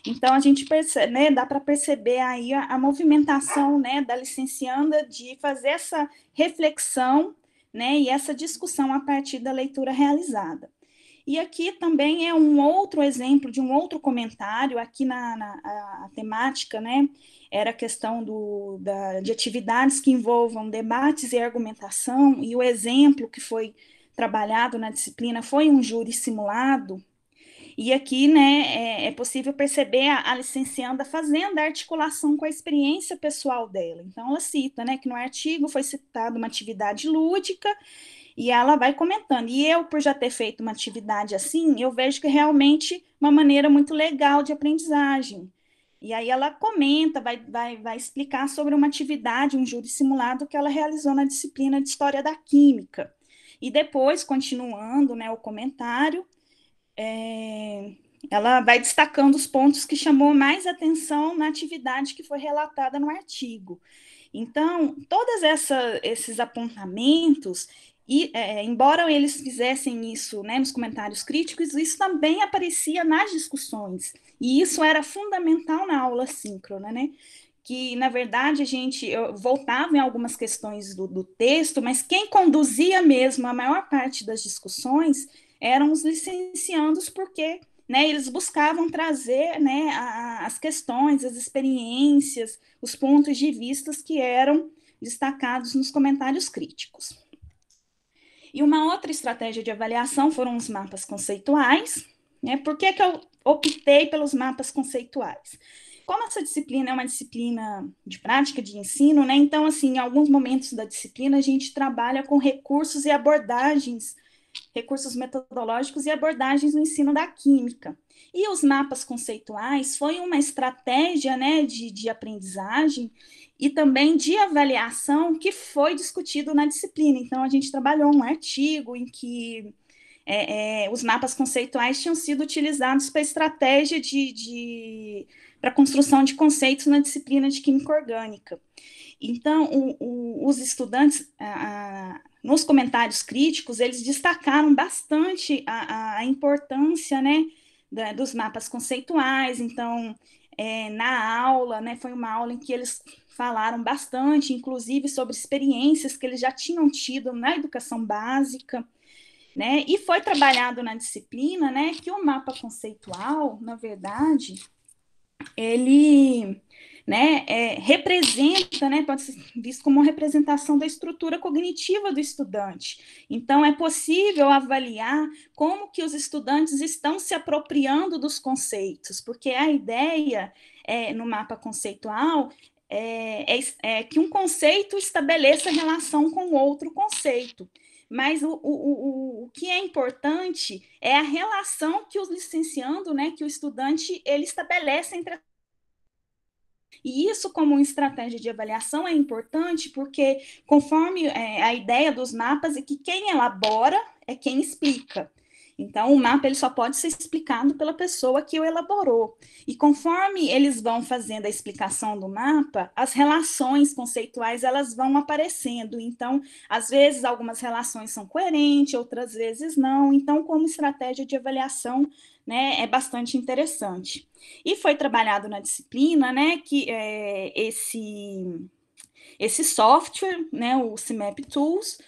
S2: Então, a gente percebe, né, dá para perceber aí a movimentação, né, da licencianda de fazer essa reflexão, né, e essa discussão a partir da leitura realizada. E aqui também é um outro exemplo de um outro comentário, aqui a temática, né, era a questão de atividades que envolvam debates e argumentação, e o exemplo que foi trabalhado na disciplina foi um júri simulado, e aqui, né, é possível perceber a licencianda fazendo a articulação com a experiência pessoal dela. Então, ela cita, né, que no artigo foi citada uma atividade lúdica, e ela vai comentando. E eu, por já ter feito uma atividade assim, eu vejo que realmente uma maneira muito legal de aprendizagem. E aí ela comenta, vai explicar sobre uma atividade, um júri simulado que ela realizou na disciplina de História da Química. E depois, continuando, né, o comentário, ela vai destacando os pontos que chamou mais atenção na atividade que foi relatada no artigo. Então, todos esses apontamentos, embora eles fizessem isso, né, nos comentários críticos, isso também aparecia nas discussões, e isso era fundamental na aula síncrona, né, que, na verdade, eu voltava em algumas questões do texto, mas quem conduzia mesmo a maior parte das discussões eram os licenciandos, porque, né, eles buscavam trazer, né, as questões, as experiências, os pontos de vista que eram destacados nos comentários críticos. E uma outra estratégia de avaliação foram os mapas conceituais, né? Por que eu optei pelos mapas conceituais? Como essa disciplina é uma disciplina de prática de ensino, né? Então, assim, em alguns momentos da disciplina, a gente trabalha com recursos e abordagens, recursos metodológicos e abordagens no ensino da química. E os mapas conceituais foi uma estratégia, né, de aprendizagem e também de avaliação que foi discutido na disciplina. Então, a gente trabalhou um artigo em que os mapas conceituais tinham sido utilizados para estratégia para construção de conceitos na disciplina de Química Orgânica. Então, os estudantes, nos comentários críticos, eles destacaram bastante a importância, né, dos mapas conceituais. Então, na aula, né, foi uma aula em que eles falaram bastante, inclusive sobre experiências que eles já tinham tido na educação básica, né, e foi trabalhado na disciplina, né, que o mapa conceitual, na verdade, ele né, representa, né, pode ser visto como uma representação da estrutura cognitiva do estudante. Então, é possível avaliar como que os estudantes estão se apropriando dos conceitos, porque a ideia no mapa conceitual é que um conceito estabeleça relação com outro conceito. Mas o que é importante é a relação que o licenciando, né, que o estudante, ele estabelece entre. E isso, como uma estratégia de avaliação, é importante porque, conforme a ideia dos mapas, é que quem elabora é quem explica. Então, o mapa ele só pode ser explicado pela pessoa que o elaborou. E conforme eles vão fazendo a explicação do mapa, as relações conceituais elas vão aparecendo. Então, às vezes, algumas relações são coerentes, outras vezes não. Então, como estratégia de avaliação, né, é bastante interessante. E foi trabalhado na disciplina, né, que esse software, né, o CIMAP Tools.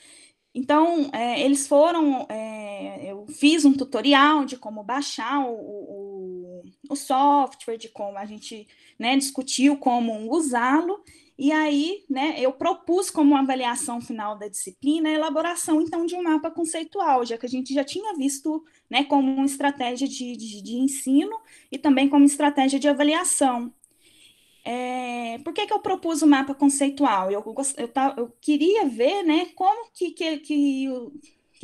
S2: Então, eles foram, eu fiz um tutorial de como baixar o software, de como a gente, né, discutiu como usá-lo, e aí, né, eu propus como avaliação final da disciplina a elaboração, então, de um mapa conceitual, já que a gente já tinha visto, né, como uma estratégia de ensino e também como estratégia de avaliação. Por que eu propus o mapa conceitual? Eu queria ver, né, como que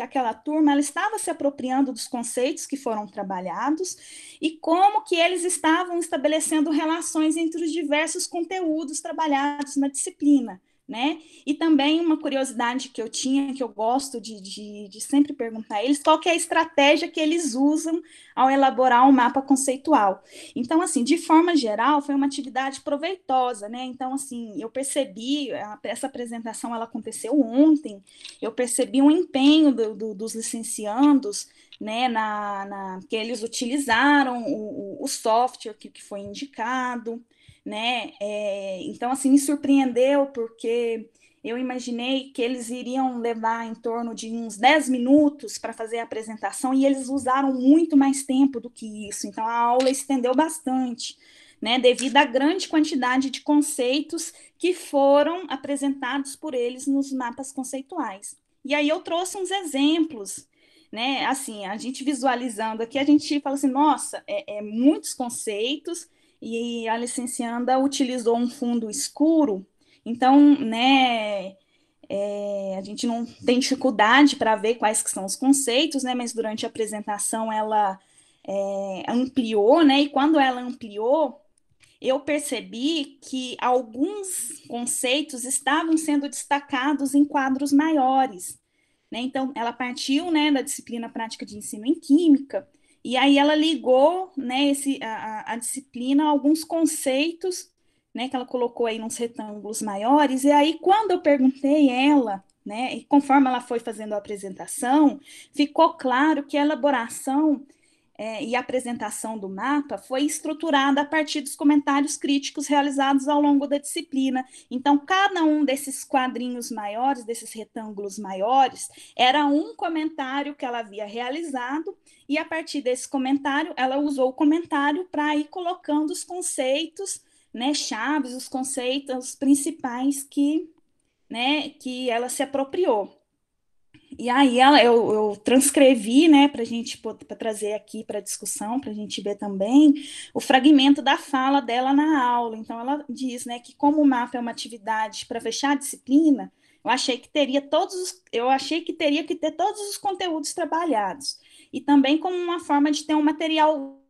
S2: aquela turma ela estava se apropriando dos conceitos que foram trabalhados e como que eles estavam estabelecendo relações entre os diversos conteúdos trabalhados na disciplina, né? E também uma curiosidade que eu tinha, que eu gosto de sempre perguntar a eles, qual que é a estratégia que eles usam ao elaborar um mapa conceitual. Então, assim, de forma geral, foi uma atividade proveitosa, né? Então, assim, eu percebi, essa apresentação ela aconteceu ontem, eu percebi um empenho dos licenciandos, né, que eles utilizaram o software que foi indicado, né? Então, assim, me surpreendeu porque eu imaginei que eles iriam levar em torno de uns 10 minutos para fazer a apresentação e eles usaram muito mais tempo do que isso. Então, a aula estendeu bastante, né, devido à grande quantidade de conceitos que foram apresentados por eles nos mapas conceituais. E aí eu trouxe uns exemplos, né, assim, a gente visualizando aqui, a gente fala assim, nossa, muitos conceitos, e a licencianda utilizou um fundo escuro, então, né, a gente não tem dificuldade para ver quais que são os conceitos, né, mas durante a apresentação ela ampliou, né, e quando ela ampliou, eu percebi que alguns conceitos estavam sendo destacados em quadros maiores, né? Então, ela partiu, né, da disciplina prática de ensino em química, e aí ela ligou, né, a disciplina a alguns conceitos, né, que ela colocou aí nos retângulos maiores, e aí quando eu perguntei ela, né, e conforme ela foi fazendo a apresentação, ficou claro que a elaboração e a apresentação do mapa foi estruturada a partir dos comentários críticos realizados ao longo da disciplina. Então, cada um desses quadrinhos maiores, desses retângulos maiores, era um comentário que ela havia realizado, e a partir desse comentário, ela usou o comentário para ir colocando os conceitos, né, chaves, os conceitos principais né, que ela se apropriou. E aí eu transcrevi, né, para a gente pra trazer aqui para discussão, para a gente ver também o fragmento da fala dela na aula. Então ela diz, né, que como o mapa é uma atividade para fechar a disciplina, eu achei que teria que ter todos os conteúdos trabalhados. E também como uma forma de ter um material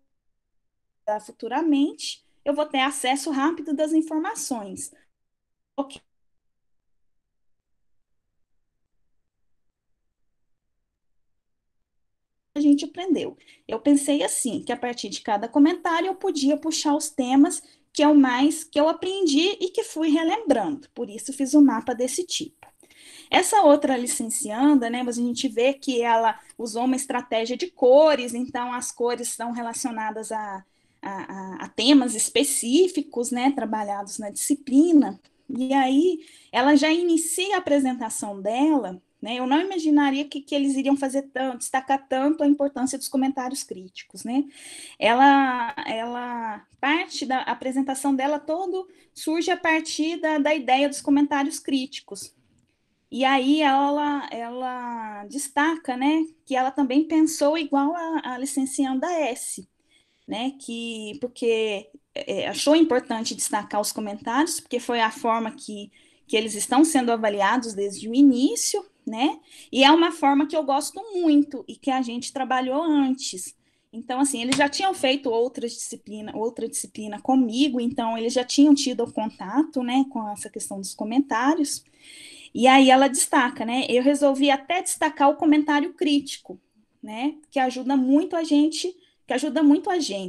S2: futuramente, eu vou ter acesso rápido das informações. Ok. A gente aprendeu. Eu pensei assim, que a partir de cada comentário eu podia puxar os temas que eu aprendi e que fui relembrando. Por isso fiz um mapa desse tipo. Essa outra licencianda, né, a gente vê que ela usou uma estratégia de cores, então as cores estão relacionadas a temas específicos, né, trabalhados na disciplina. E aí ela já inicia a apresentação dela, né? Eu não imaginaria que eles iriam destacar tanto a importância dos comentários críticos, né? Ela parte da apresentação dela todo surge a partir da ideia dos comentários críticos. E aí ela destaca, né, que ela também pensou igual a licencianda S, né, porque achou importante destacar os comentários, porque foi a forma que eles estão sendo avaliados desde o início, né, e é uma forma que eu gosto muito e que a gente trabalhou antes. Então, assim, eles já tinham feito outra disciplina comigo, então eles já tinham tido contato, né, com essa questão dos comentários. E aí ela destaca, né? Eu resolvi até destacar o comentário crítico, né? Que ajuda muito a gente,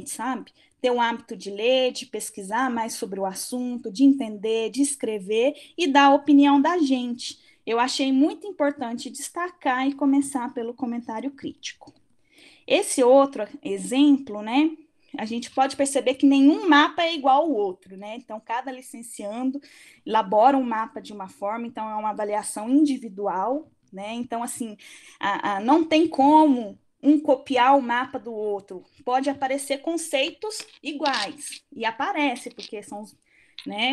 S2: sabe? Ter o hábito de ler, de pesquisar mais sobre o assunto, de entender, de escrever e dar a opinião da gente. Eu achei muito importante destacar e começar pelo comentário crítico. Esse outro exemplo, né? A gente pode perceber que nenhum mapa é igual ao outro, né? Então, cada licenciando elabora um mapa de uma forma, então é uma avaliação individual, né? Então, assim, não tem como um copiar o mapa do outro. Pode aparecer conceitos iguais, e aparece, porque são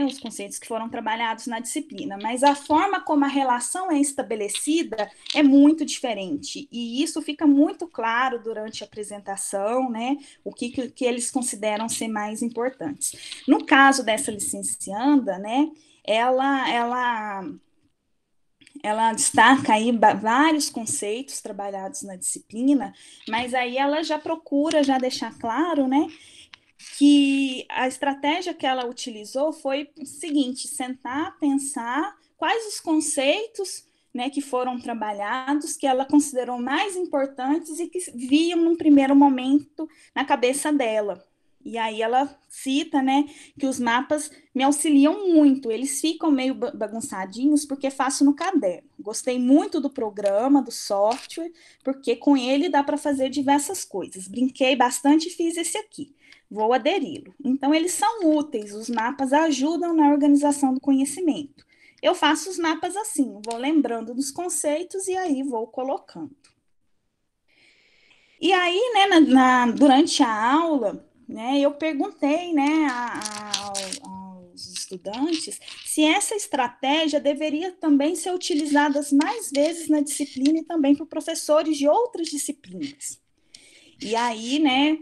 S2: os conceitos que foram trabalhados na disciplina, mas a forma como a relação é estabelecida é muito diferente, e isso fica muito claro durante a apresentação, né, o que eles consideram ser mais importantes. No caso dessa licencianda, né, ela destaca aí vários conceitos trabalhados na disciplina, mas aí ela já procura já deixar claro, né, que a estratégia que ela utilizou foi o seguinte: sentar, pensar quais os conceitos, né, que foram trabalhados, que ela considerou mais importantes e que viam num primeiro momento na cabeça dela. E aí ela cita, né, que os mapas me auxiliam muito, eles ficam meio bagunçadinhos porque faço no caderno. Gostei muito do programa, do software, porque com ele dá para fazer diversas coisas. Brinquei bastante e fiz esse aqui. Vou aderi-lo. Então, eles são úteis, os mapas ajudam na organização do conhecimento. Eu faço os mapas assim, vou lembrando dos conceitos e aí vou colocando. E aí, né, durante a aula, né, eu perguntei, né, aos estudantes se essa estratégia deveria também ser utilizada mais vezes na disciplina e também por professores de outras disciplinas. E aí, né,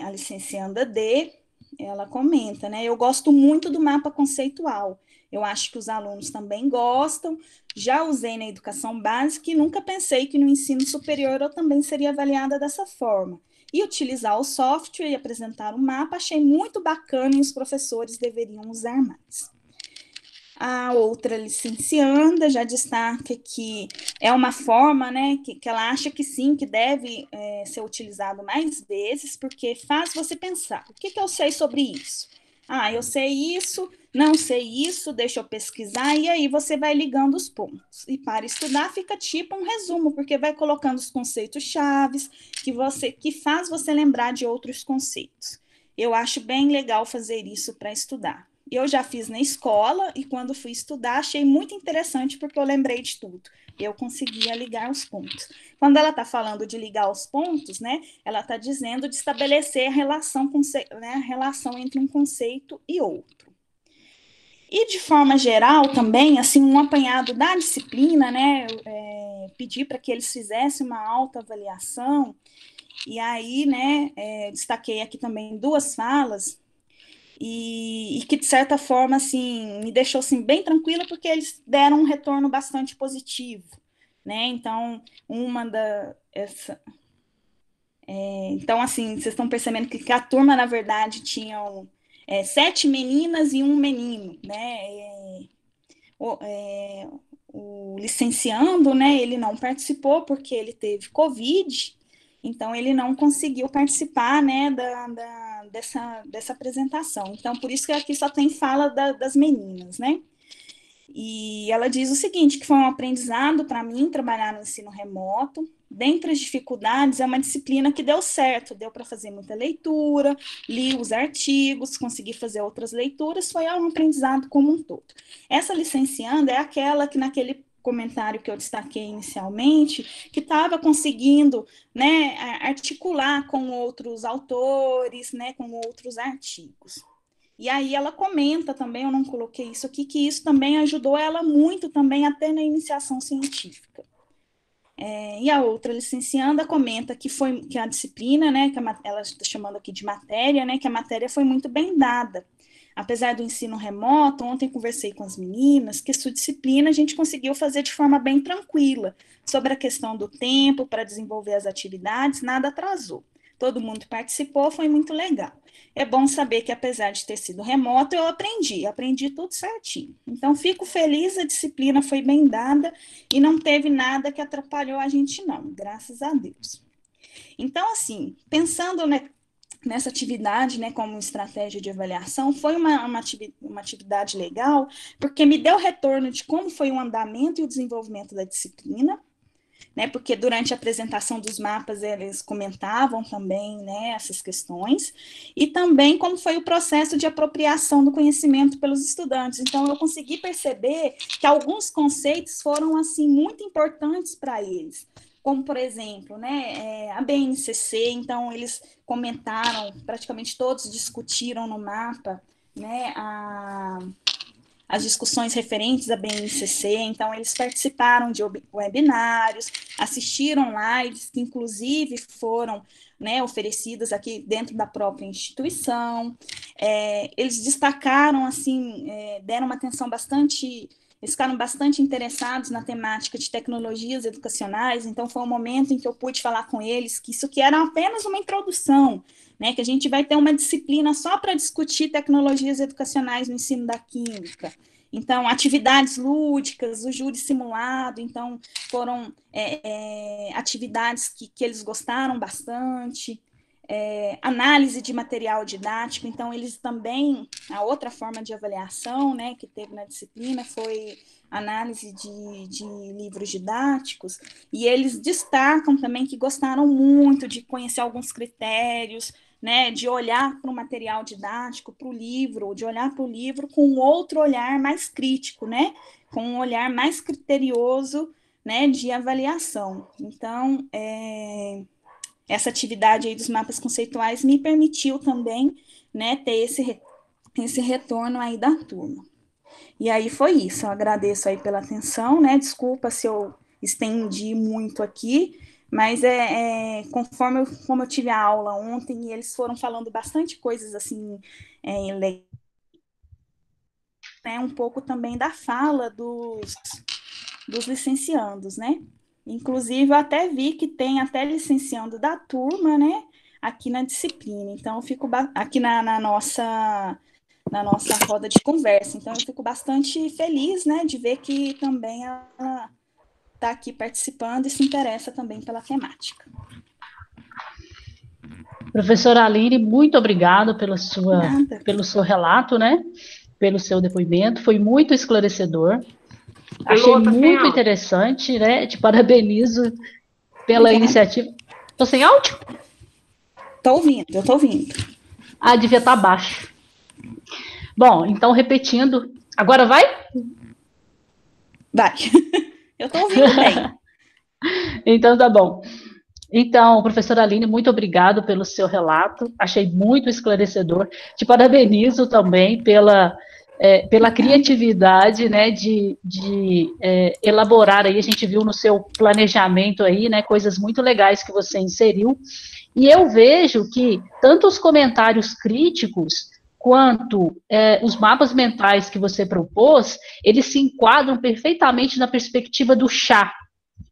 S2: a licencianda D, ela comenta, né, eu gosto muito do mapa conceitual, eu acho que os alunos também gostam, já usei na educação básica e nunca pensei que no ensino superior eu também seria avaliada dessa forma. E utilizar o software e apresentar o mapa, achei muito bacana e os professores deveriam usar mais. A outra licencianda já destaca que é uma forma, né, que ela acha que sim, que deve ser utilizado mais vezes, porque faz você pensar, o que eu sei sobre isso? Eu sei isso, não sei isso, deixa eu pesquisar, e aí você vai ligando os pontos. E para estudar fica tipo um resumo, porque vai colocando os conceitos chaves que faz você lembrar de outros conceitos. Eu acho bem legal fazer isso para estudar. Eu já fiz na escola e quando fui estudar achei muito interessante porque eu lembrei de tudo. Eu conseguia ligar os pontos. Quando ela está falando de ligar os pontos, né, ela está dizendo de estabelecer a relação entre um conceito e outro. E de forma geral também, assim, um apanhado da disciplina, né, pedi para que eles fizessem uma autoavaliação, e aí, né, destaquei aqui também 2 falas, e que, de certa forma, assim, me deixou assim, bem tranquila, porque eles deram um retorno bastante positivo, né? Então, então, assim, vocês estão percebendo que a turma, na verdade, tinham 7 meninas e 1 menino, né? O licenciando, né, ele não participou porque ele teve Covid, então ele não conseguiu participar, né, dessa apresentação. Então, por isso que aqui só tem fala das meninas, né? E ela diz o seguinte, que foi um aprendizado para mim trabalhar no ensino remoto. Dentre as dificuldades, é uma disciplina que deu certo, deu para fazer muita leitura, li os artigos, consegui fazer outras leituras, foi um aprendizado como um todo. Essa licencianda é aquela que naquele comentário que eu destaquei inicialmente, que estava conseguindo, né, articular com outros autores, né, com outros artigos. E aí ela comenta também, eu não coloquei isso aqui, que isso também ajudou ela muito também até na iniciação científica. E a outra licencianda comenta que a disciplina, né, ela está chamando aqui de matéria, né, que a matéria foi muito bem dada. Apesar do ensino remoto, ontem conversei com as meninas, que sua disciplina a gente conseguiu fazer de forma bem tranquila. Sobre a questão do tempo para desenvolver as atividades, nada atrasou. Todo mundo participou, foi muito legal. É bom saber que, apesar de ter sido remoto, eu aprendi tudo certinho. Então, fico feliz, a disciplina foi bem dada e não teve nada que atrapalhou a gente, não, graças a Deus. Então, assim, pensando, né, nessa atividade, né, como estratégia de avaliação, foi uma atividade legal, porque me deu retorno de como foi o andamento e o desenvolvimento da disciplina, né, porque durante a apresentação dos mapas eles comentavam também, né, essas questões, e também como foi o processo de apropriação do conhecimento pelos estudantes. Então, eu consegui perceber que alguns conceitos foram, assim, muito importantes para eles, como, por exemplo, né, a BNCC, então eles comentaram, praticamente todos discutiram no mapa, né, as discussões referentes à BNCC, então eles participaram de webinários, assistiram lives que inclusive foram, né, oferecidas aqui dentro da própria instituição, eles destacaram, assim, deram uma atenção bastante, eles ficaram bastante interessados na temática de tecnologias educacionais, então foi um momento em que eu pude falar com eles que isso que era apenas uma introdução, né, que a gente vai ter uma disciplina só para discutir tecnologias educacionais no ensino da química. Então, atividades lúdicas, o júri simulado, então, foram atividades que eles gostaram bastante, análise de material didático, então, eles também, a outra forma de avaliação, né, que teve na disciplina foi análise de livros didáticos, e eles destacam também que gostaram muito de conhecer alguns critérios, né, de olhar para o material didático, para o livro, de olhar para o livro com um outro olhar mais crítico, né, com um olhar mais criterioso, né, de avaliação. Então, essa atividade aí dos mapas conceituais me permitiu também, né, ter esse retorno aí da turma. E aí foi isso, eu agradeço aí pela atenção, né, desculpa se eu estendi muito aqui, mas conforme como eu tive a aula ontem, e eles foram falando bastante coisas assim, né, um pouco também da fala dos licenciandos, né? Inclusive, eu até vi que tem até licenciando da turma, né, aqui na disciplina. Então, eu fico aqui na nossa roda de conversa. Então, eu fico bastante feliz, né, de ver que também ela está aqui participando e se interessa também pela temática.
S1: Professora Aline, muito obrigada pelo seu relato, né? Pelo seu depoimento, foi muito esclarecedor. Achei muito interessante, né? Te parabenizo pela iniciativa. Estou sem áudio?
S2: Eu estou ouvindo.
S1: Ah, devia estar baixo. Bom, então, repetindo. Agora vai?
S2: Vai. Eu estou ouvindo bem.
S1: Então, tá bom. Então, professora Aline, muito obrigado pelo seu relato. Achei muito esclarecedor. Te parabenizo também pela criatividade, né, de elaborar aí, a gente viu no seu planejamento aí, né, coisas muito legais que você inseriu, e eu vejo que tanto os comentários críticos, quanto os mapas mentais que você propôs, eles se enquadram perfeitamente na perspectiva do CHA,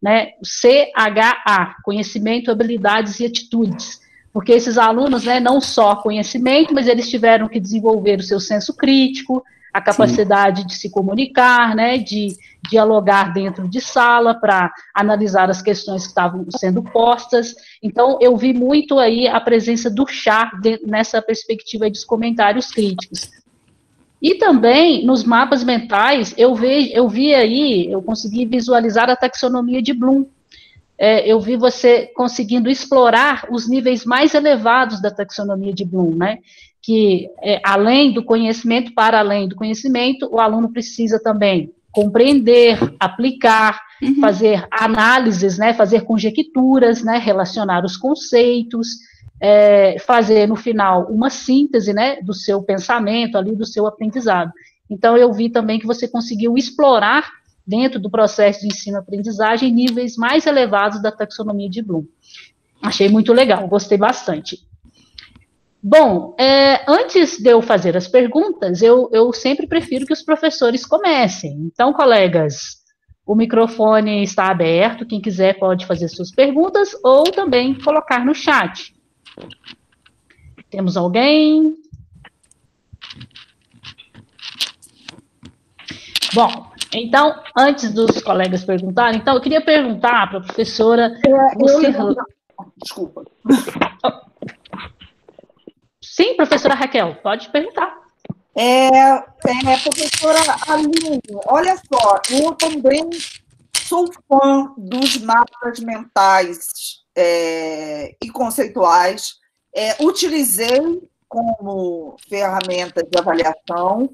S1: né, CHA, conhecimento, habilidades e atitudes, porque esses alunos, né, não só conhecimento, mas eles tiveram que desenvolver o seu senso crítico, a capacidade de se comunicar, né, de dialogar dentro de sala para analisar as questões que estavam sendo postas. Então, eu vi muito aí a presença do chá nessa perspectiva dos comentários críticos. E também, nos mapas mentais, eu consegui visualizar a taxonomia de Bloom. Eu vi você conseguindo explorar os níveis mais elevados da taxonomia de Bloom, né? Que além do conhecimento, para além do conhecimento, o aluno precisa também compreender, aplicar, fazer análises, né, fazer conjecturas, né, relacionar os conceitos, fazer no final uma síntese, né, do seu pensamento ali, do seu aprendizado. Então eu vi também que você conseguiu explorar dentro do processo de ensino-aprendizagem níveis mais elevados da taxonomia de Bloom. Achei muito legal, gostei bastante. Bom, antes de eu fazer as perguntas, eu sempre prefiro que os professores comecem. Então, colegas, o microfone está aberto, quem quiser pode fazer suas perguntas ou também colocar no chat. Temos alguém? Bom, então, antes dos colegas perguntarem, então, eu queria perguntar para a professora...
S4: Desculpa.
S1: Sim, professora Raquel, pode perguntar.
S4: Professora Aline, olha só, eu também sou fã dos mapas mentais e conceituais, utilizei como ferramenta de avaliação,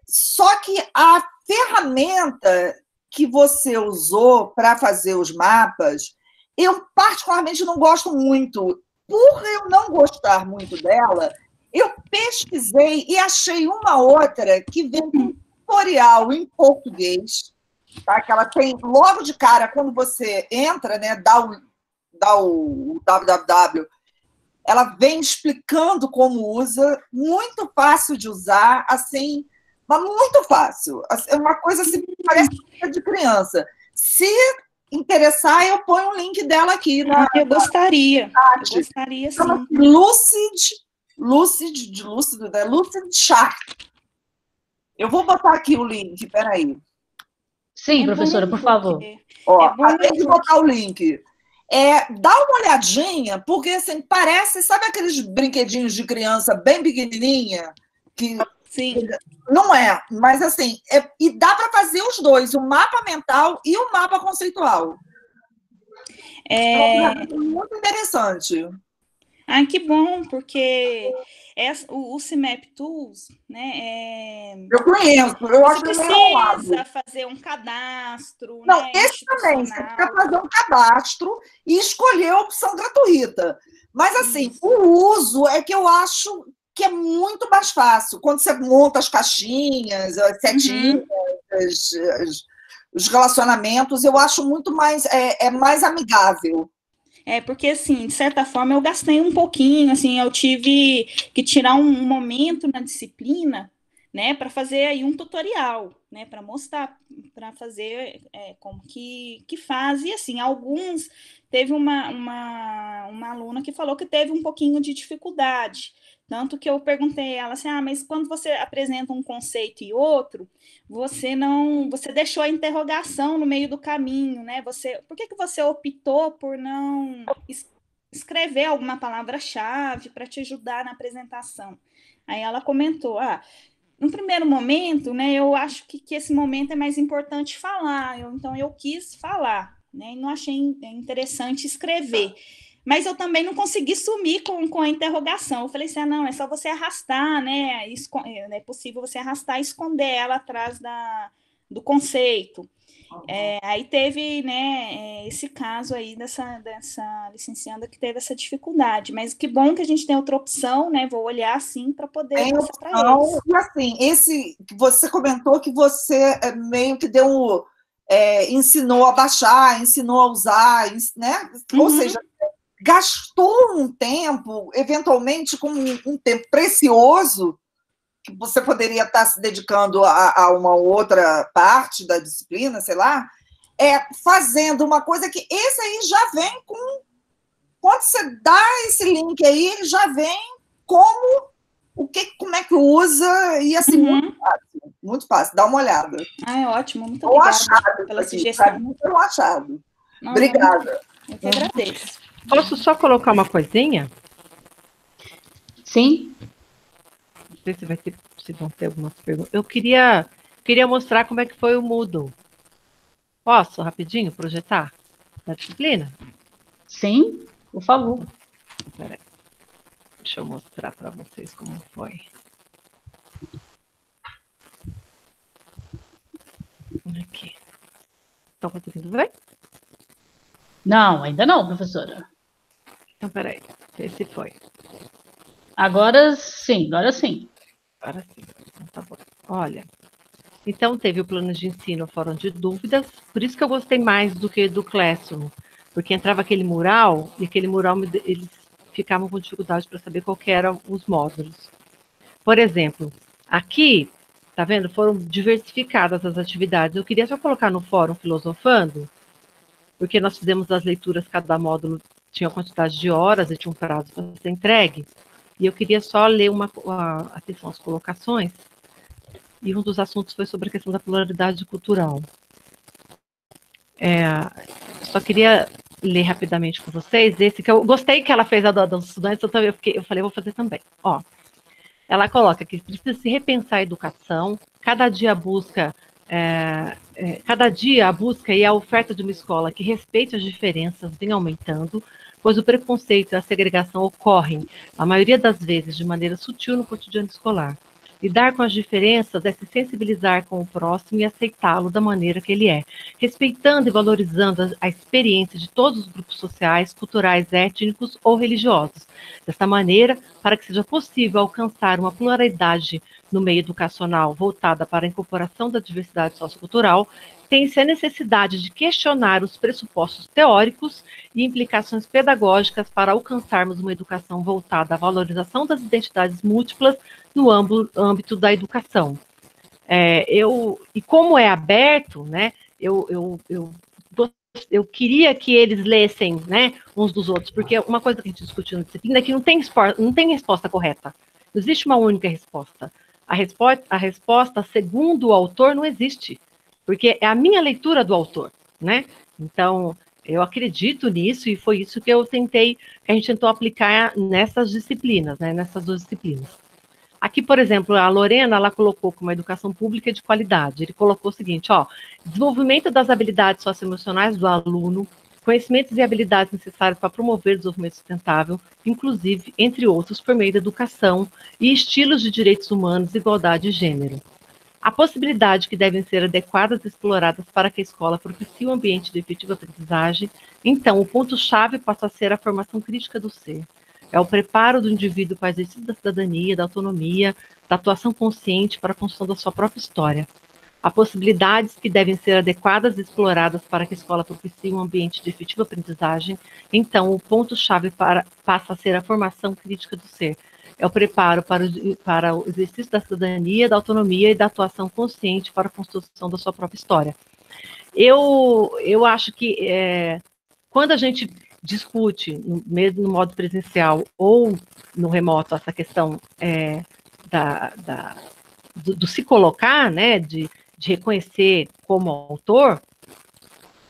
S4: só que a ferramenta que você usou para fazer os mapas, eu particularmente não gosto muito. Por eu não gostar muito dela, eu pesquisei e achei uma outra que vem com tutorial em português, tá? Que ela tem, logo de cara, quando você entra, né, dá o www, ela vem explicando como usa, muito fácil de usar, assim, mas muito fácil. É uma coisa assim, parece de criança. Se interessar, eu ponho um link dela aqui.
S2: Eu gostaria sim.
S4: Lucid Chart. Eu vou botar aqui o link, peraí.
S1: Sim, professora, por favor.
S4: Além de botar o link, dá uma olhadinha, porque assim, parece, sabe aqueles brinquedinhos de criança bem pequenininha?
S2: Sim.
S4: Não é, mas assim, e dá para fazer os dois, o mapa mental e o mapa conceitual. É muito interessante.
S2: Que bom, porque o CIMAP Tools, né?
S4: Eu conheço, eu acho que
S2: você precisa fazer um cadastro.
S4: Não,
S2: né,
S4: esse também, você precisa fazer um cadastro e escolher a opção gratuita. Mas, assim, o uso é que eu acho que é muito mais fácil. Quando você monta as caixinhas, as setinhas, os relacionamentos, eu acho muito mais, mais amigável.
S2: Porque, assim, de certa forma, eu gastei um pouquinho, assim, eu tive que tirar um momento na disciplina, né, para fazer aí um tutorial, né, para mostrar, para fazer como que faz, e assim, alguns, teve uma aluna que falou que teve um pouquinho de dificuldade, tanto que eu perguntei a ela assim, mas quando você apresenta um conceito e outro, você deixou a interrogação no meio do caminho, né, por que você optou por não escrever alguma palavra-chave para te ajudar na apresentação? Aí ela comentou, no primeiro momento, né, eu acho que esse momento é mais importante falar, então eu quis falar, né, e não achei interessante escrever. Mas eu também não consegui sumir com a interrogação. Eu falei assim, não, é só você arrastar, né, é possível você arrastar e esconder ela atrás do conceito. Aí teve, né, esse caso aí dessa licencianda que teve essa dificuldade, mas que bom que a gente tem outra opção, né? Vou olhar assim para poder passar para eles.
S4: E assim, esse que você comentou que você meio que ensinou a baixar, ensinou a usar, né? Ou seja, gastou um tempo, eventualmente com um tempo precioso, que você poderia estar se dedicando a uma outra parte da disciplina, sei lá, fazendo uma coisa que esse aí já vem com... Quando você dá esse link aí, ele já vem como é que usa, e assim, muito fácil, dá uma olhada.
S2: É ótimo, muito obrigada pela sugestão.
S4: Muito achado. Obrigada.
S2: Eu que agradeço.
S5: Posso só colocar uma coisinha?
S1: Sim.
S5: Não sei se vão ter algumas perguntas. Eu queria mostrar como é que foi o Moodle. Posso, rapidinho, projetar na disciplina?
S1: Sim, por favor.
S5: Peraí. Deixa eu mostrar para vocês como foi. Estão conseguindo ver?
S1: Não, ainda não, professora.
S5: Então, peraí, vê se foi.
S1: Agora sim, agora sim.
S5: Agora sim, então tá bom. Olha, então teve o plano de ensino Fórum de Dúvidas, por isso que eu gostei mais do que do Classroom, porque entrava aquele mural, e aquele mural eles ficavam com dificuldade para saber qual que eram os módulos. Por exemplo, aqui, tá vendo, foram diversificadas as atividades. Eu queria só colocar no Fórum Filosofando, porque nós fizemos as leituras, cada módulo tinha uma quantidade de horas e tinha um prazo para ser entregue, e eu queria só ler atenção às colocações, e um dos assuntos foi sobre a questão da pluralidade cultural. Só queria ler rapidamente com vocês esse, que eu gostei que ela fez a dos estudantes, eu falei, vou fazer também. Ó, ela coloca que precisa se repensar a educação, cada dia a busca e a oferta de uma escola que respeite as diferenças vem aumentando, pois o preconceito e a segregação ocorrem, a maioria das vezes, de maneira sutil no cotidiano escolar. Lidar com as diferenças é se sensibilizar com o próximo e aceitá-lo da maneira que ele é, respeitando e valorizando a experiência de todos os grupos sociais, culturais, étnicos ou religiosos. Desta maneira, para que seja possível alcançar uma pluralidade no meio educacional voltada para a incorporação da diversidade sociocultural, tem-se a necessidade de questionar os pressupostos teóricos e implicações pedagógicas para alcançarmos uma educação voltada à valorização das identidades múltiplas no âmbito da educação. E como é aberto, né, eu queria que eles lessem, né, uns dos outros, porque uma coisa que a gente discutiu na disciplina é que não tem resposta correta. Não existe uma única resposta. A resposta, segundo o autor, não existe, porque é a minha leitura do autor, né? Então, eu acredito nisso e foi isso que a gente tentou aplicar nessas disciplinas, né, nessas duas disciplinas. Aqui, por exemplo, a Lorena, ela colocou como educação pública de qualidade. Ele colocou o seguinte, ó, desenvolvimento das habilidades socioemocionais do aluno, conhecimentos e habilidades necessários para promover o desenvolvimento sustentável, inclusive, entre outros, por meio da educação e estilos de direitos humanos, igualdade e gênero. A possibilidade que devem ser adequadas e exploradas para que a escola propicie um ambiente de efetiva aprendizagem, então, o ponto-chave passa a ser a formação crítica do ser. É o preparo do indivíduo para o exercício da cidadania, da autonomia, da atuação consciente para a construção da sua própria história. Há possibilidades que devem ser adequadas e exploradas para que a escola propicie um ambiente de efetiva aprendizagem, então o ponto-chave passa a ser a formação crítica do ser. É o preparo para o exercício da cidadania, da autonomia e da atuação consciente para a construção da sua própria história. Eu acho que quando a gente discute, mesmo no modo presencial ou no remoto, essa questão do se colocar, né, de reconhecer como autor,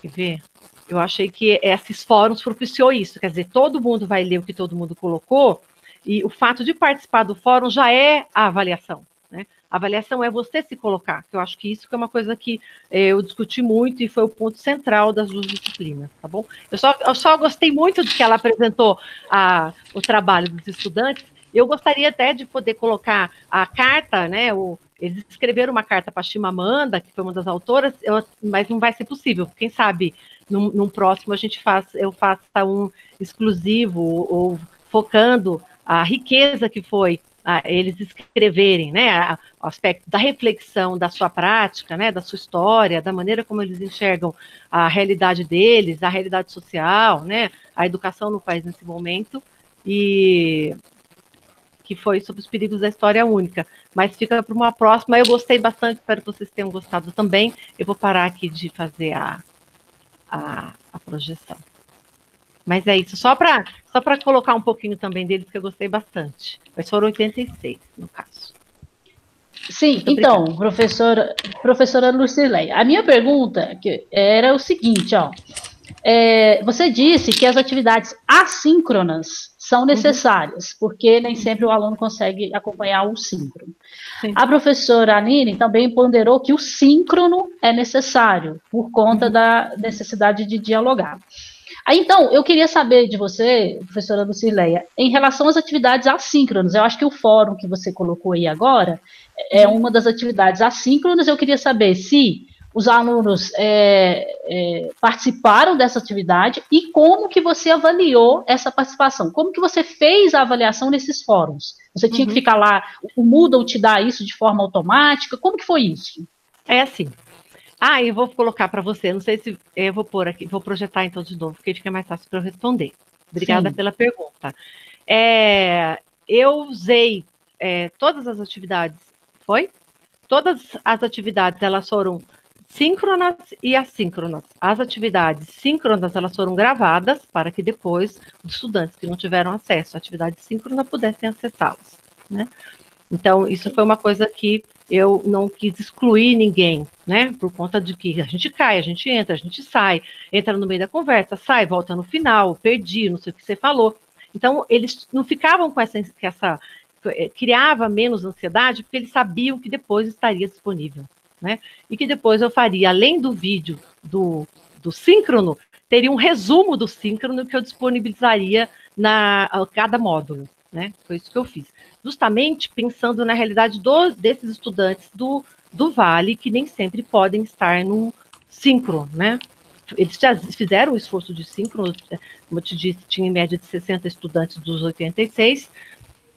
S5: quer ver? Eu achei que esses fóruns propiciou isso, quer dizer, todo mundo vai ler o que todo mundo colocou, e o fato de participar do fórum já é a avaliação, né? A avaliação é você se colocar, que eu acho que isso é uma coisa que eu discuti muito e foi o ponto central das duas disciplinas, tá bom? Eu só gostei muito de que ela apresentou o trabalho dos estudantes. Eu gostaria até de poder colocar a carta, né? Eles escreveram uma carta para a Chimamanda, que foi uma das autoras, mas não vai ser possível. Quem sabe num próximo eu faça um exclusivo ou focando a riqueza que foi eles escreverem, né, o aspecto da reflexão da sua prática, né, da sua história, da maneira como eles enxergam a realidade deles, a realidade social, né, a educação no país nesse momento, e que foi sobre os perigos da história única. Mas fica para uma próxima. Eu gostei bastante, espero que vocês tenham gostado também. Eu vou parar aqui de fazer a projeção. Mas é isso, só para colocar um pouquinho também deles, que eu gostei bastante. Mas foram 86, no caso.
S1: Sim, então, professora Lucileia, a minha pergunta era o seguinte, ó. Você disse que as atividades assíncronas são necessárias, porque nem sempre o aluno consegue acompanhar o síncrono. Sim. A professora Aline também ponderou que o síncrono é necessário, por conta da necessidade de dialogar. Então, eu queria saber de você, professora Lucileia, em relação às atividades assíncronas. Eu acho que o fórum que você colocou aí agora é uma das atividades assíncronas. Eu queria saber se os alunos participaram dessa atividade e como que você avaliou essa participação? Como que você fez a avaliação nesses fóruns? Você tinha que ficar lá, o Moodle te dá isso de forma automática? Como que foi isso?
S5: É assim. Eu vou colocar para você, não sei se eu vou pôr aqui, vou projetar então de novo, porque fica mais fácil para eu responder. Obrigada pela pergunta. Eu usei todas as atividades, Todas as atividades, elas foram síncronas e assíncronas. As atividades síncronas, elas foram gravadas para que depois os estudantes que não tiveram acesso à atividade síncrona pudessem acessá-las, né? Então, isso foi uma coisa que eu não quis excluir ninguém, né? Por conta de que a gente cai, a gente entra, a gente sai, entra no meio da conversa, sai, volta no final, perdi, não sei o que você falou. Então, eles não ficavam com essa criava menos ansiedade, porque eles sabiam que depois estaria disponível, né? E que depois eu faria, além do vídeo do síncrono, teria um resumo do síncrono que eu disponibilizaria a cada módulo, né? Foi isso que eu fiz. Justamente pensando na realidade desses estudantes do Vale, que nem sempre podem estar no síncrono, né? Eles já fizeram o esforço de síncrono, como eu te disse, tinha em média de 60 estudantes dos 86,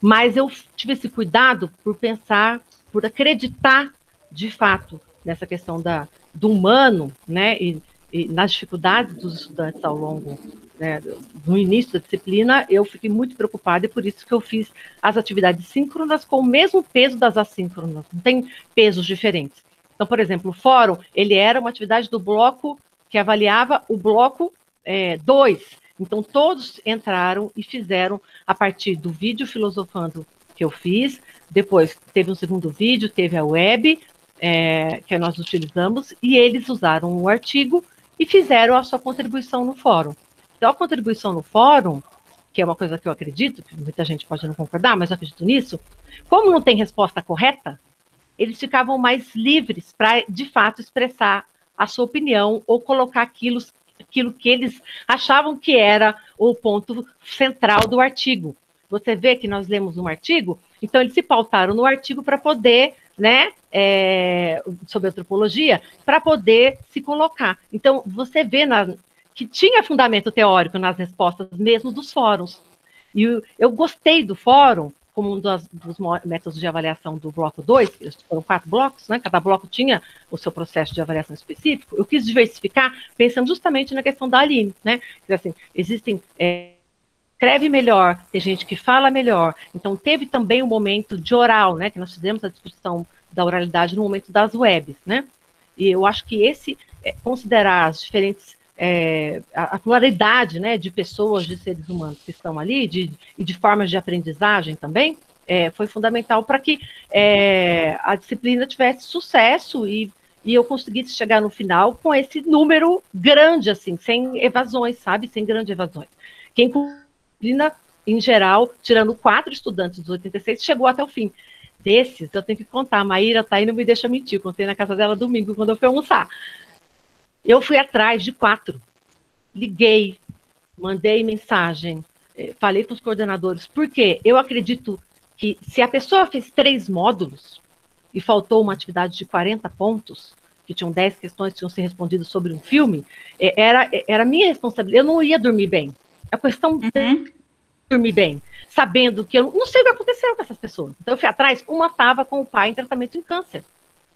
S5: mas eu tive esse cuidado por pensar, por acreditar, de fato, nessa questão do humano, né, e nas dificuldades dos estudantes ao longo, né, no início da disciplina, eu fiquei muito preocupada e por isso que eu fiz as atividades síncronas com o mesmo peso das assíncronas, não tem pesos diferentes. Então, por exemplo, o fórum, ele era uma atividade do bloco que avaliava o bloco 2, então, todos entraram e fizeram a partir do vídeo filosofando que eu fiz, depois teve um segundo vídeo, teve a web, que nós utilizamos, e eles usaram o artigo e fizeram a sua contribuição no fórum. Então, a contribuição no fórum, que é uma coisa que eu acredito, que muita gente pode não concordar, mas eu acredito nisso, como não tem resposta correta, eles ficavam mais livres para, de fato, expressar a sua opinião ou colocar aquilo que eles achavam que era o ponto central do artigo. Você vê que nós lemos um artigo, então eles se pautaram no artigo para poder, né, sobre antropologia, para poder se colocar. Então, você vê que tinha fundamento teórico nas respostas mesmo dos fóruns. E eu gostei do fórum como um dos métodos de avaliação do bloco 2, foram 4 blocos, né? Cada bloco tinha o seu processo de avaliação específico. Eu quis diversificar, pensando justamente na questão da Aline, né? Assim, existem, escreve melhor, tem gente que fala melhor, então teve também um momento de oral, né? Que nós fizemos a discussão da oralidade no momento das webs, né? E eu acho que considerar as diferentes a pluralidade, né, de pessoas, de seres humanos que estão ali, e de formas de aprendizagem também, foi fundamental para que a disciplina tivesse sucesso e eu conseguisse chegar no final com esse número grande, assim, sem evasões, sabe? Sem grandes evasões. Quem disciplina, em geral, tirando 4 estudantes dos 86, chegou até o fim. Desses, eu tenho que contar, a Maíra tá aí, não me deixa mentir, contei na casa dela domingo, quando eu fui almoçar. Eu fui atrás de 4, liguei, mandei mensagem, falei com os coordenadores, porque eu acredito que se a pessoa fez 3 módulos e faltou uma atividade de 40 pontos, que tinham 10 questões que tinham sido respondidas sobre um filme, era minha responsabilidade, eu não ia dormir bem. A questão de dormir bem, sabendo que eu não sei o que aconteceu com essas pessoas. Então eu fui atrás, uma estava com o pai em tratamento de câncer.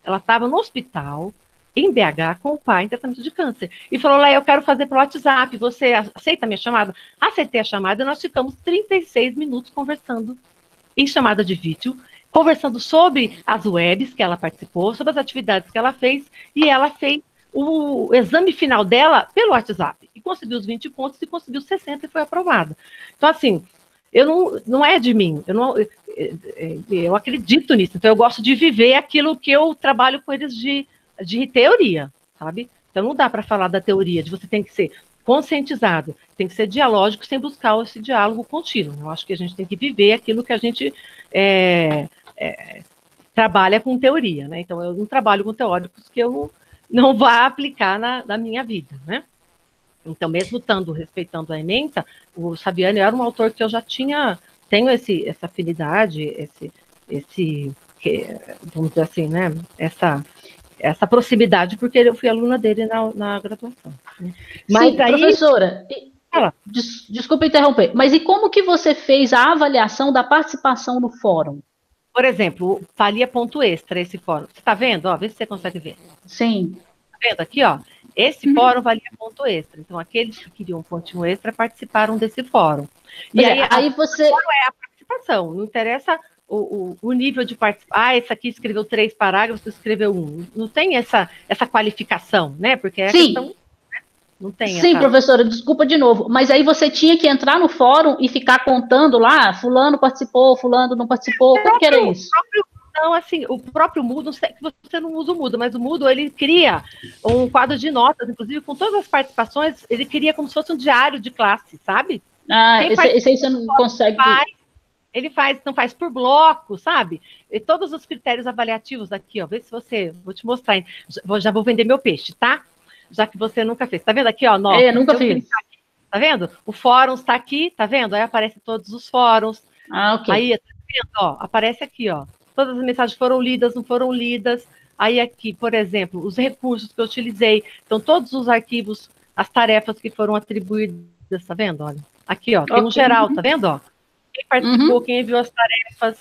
S5: Ela estava no hospital, em BH, com o pai em tratamento de câncer. E falou, lá, eu quero fazer pelo WhatsApp, você aceita a minha chamada? Aceitei a chamada e nós ficamos 36 minutos conversando em chamada de vídeo, conversando sobre as webs que ela participou, sobre as atividades que ela fez, e ela fez o exame final dela pelo WhatsApp, e conseguiu os 20 pontos, e conseguiu 60 e foi aprovada. Então, assim, não é de mim, eu acredito nisso, então eu gosto de viver aquilo que eu trabalho com eles de teoria, sabe? Então não dá para falar da teoria, de você tem que ser conscientizado, tem que ser dialógico sem buscar esse diálogo contínuo. Eu acho que a gente tem que viver aquilo que a gente trabalha com teoria, né? Então eu não trabalho com teóricos que eu não vá aplicar na minha vida, né? Então, mesmo respeitando a ementa, o Saviani era um autor que eu já tenho essa afinidade, vamos dizer assim, né? essa proximidade, porque eu fui aluna dele na graduação. Né? Mas
S1: sim,
S5: aí,
S1: professora, desculpa interromper, mas e como que você fez a avaliação da participação no fórum?
S5: por exemplo, valia ponto extra esse fórum. Você está vendo? Ó, vê se você consegue ver.
S1: Sim.
S5: Tá vendo aqui, ó? Esse fórum valia ponto extra. Então, aqueles que queriam um pontinho extra participaram desse fórum. E aí
S1: você...
S5: o fórum é a participação, não interessa o nível de participação. Ah, esse aqui escreveu 3 parágrafos, escreveu 1. Não tem essa qualificação, né? Porque a questão... Não tem
S1: Sim, professora, desculpa de novo, mas aí você tinha que entrar no fórum e ficar contando lá, fulano participou, fulano não participou, como que era isso?
S5: Então, assim, o próprio Moodle, não sei que você não usa o Moodle, mas o Moodle, ele cria um quadro de notas, inclusive com todas as participações, ele cria como se fosse um diário de classe, sabe?
S1: Esse aí você não consegue...
S5: Ele faz por bloco, sabe? E todos os critérios avaliativos aqui, ó, vê se você... Vou te mostrar, já vou vender meu peixe, tá? Já que você nunca fez. Tá vendo aqui, ó? Nota,
S1: nunca fiz.
S5: Tá vendo? O fórum está aqui, tá vendo? Aí aparecem todos os fóruns.
S1: Ok.
S5: Aí, tá vendo? Ó, aparece aqui, ó. Todas as mensagens foram lidas, não foram lidas. Aí aqui, por exemplo, os recursos que eu utilizei. Então, todos os arquivos, as tarefas que foram atribuídas, tá vendo? Olha, aqui, ó, tem um geral, tá vendo? Ó? Quem participou, quem enviou as tarefas,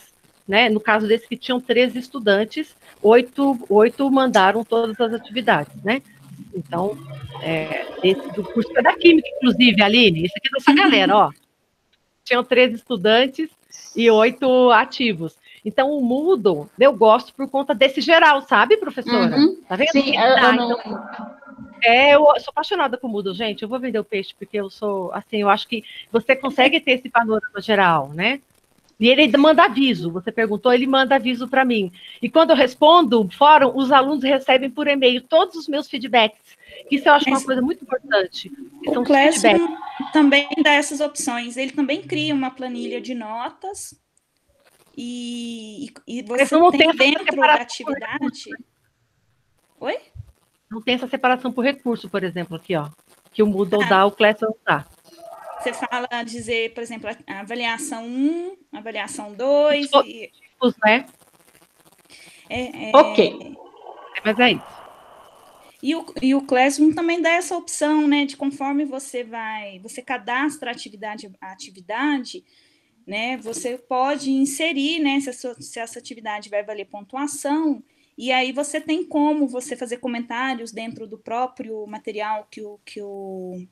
S5: né? No caso desse que tinham 13 estudantes, 8 mandaram todas as atividades, né? Então, esse do curso é da Química, inclusive, Aline, esse aqui é dessa galera, ó. Tinham 13 estudantes e 8 ativos. Então, o Moodle, eu gosto por conta desse geral, sabe, professora? Tá vendo?
S1: Sim,
S5: eu sou apaixonada com o Moodle, gente. Eu vou vender o peixe, porque eu sou, assim, eu acho que você consegue ter esse panorama geral, né? E ele manda aviso. Você perguntou, ele manda aviso para mim. E quando eu respondo o fórum, os alunos recebem por e-mail todos os meus feedbacks. Isso eu acho uma coisa muito importante.
S2: O Classroom também dá essas opções. Ele também cria uma planilha de notas e você tem dentro da atividade... Oi?
S5: Não tem essa separação por recurso, por exemplo, aqui, ó. Que o Moodle dá, o Classroom dá.
S2: Você fala, dizer, por exemplo, a avaliação 1, avaliação 2...
S5: Tipos, né?
S1: Ok.
S5: Mas é isso.
S2: E o Classroom também dá essa opção, né? De conforme você cadastra a atividade, né? Você pode inserir, né? Se essa atividade vai valer pontuação, e aí você tem como você fazer comentários dentro do próprio material que o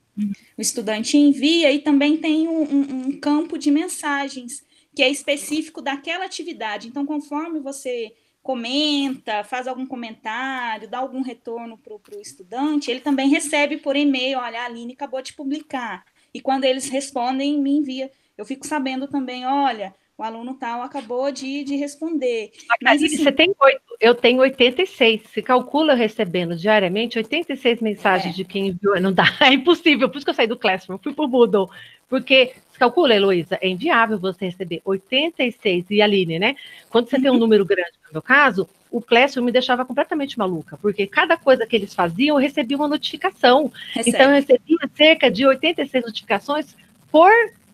S2: estudante envia, e também tem um campo de mensagens que é específico daquela atividade. Então, conforme você comenta, faz algum comentário, dá algum retorno para o estudante, ele também recebe por e-mail, olha, a Aline acabou de publicar. E quando eles respondem, me envia. Eu fico sabendo também, olha, o aluno tal acabou de responder.
S5: Mas assim, você tem 8, eu tenho 86. Se calcula recebendo diariamente 86 mensagens de quem enviou. Não dá, é impossível. Por isso que eu saí do Classroom, fui para o Moodle. Porque, se calcula, Heloísa, é inviável você receber 86, e Aline, né? Quando você tem um número grande, no meu caso, o Classroom me deixava completamente maluca, porque cada coisa que eles faziam, eu recebia uma notificação. Então, eu recebia cerca de 86 notificações por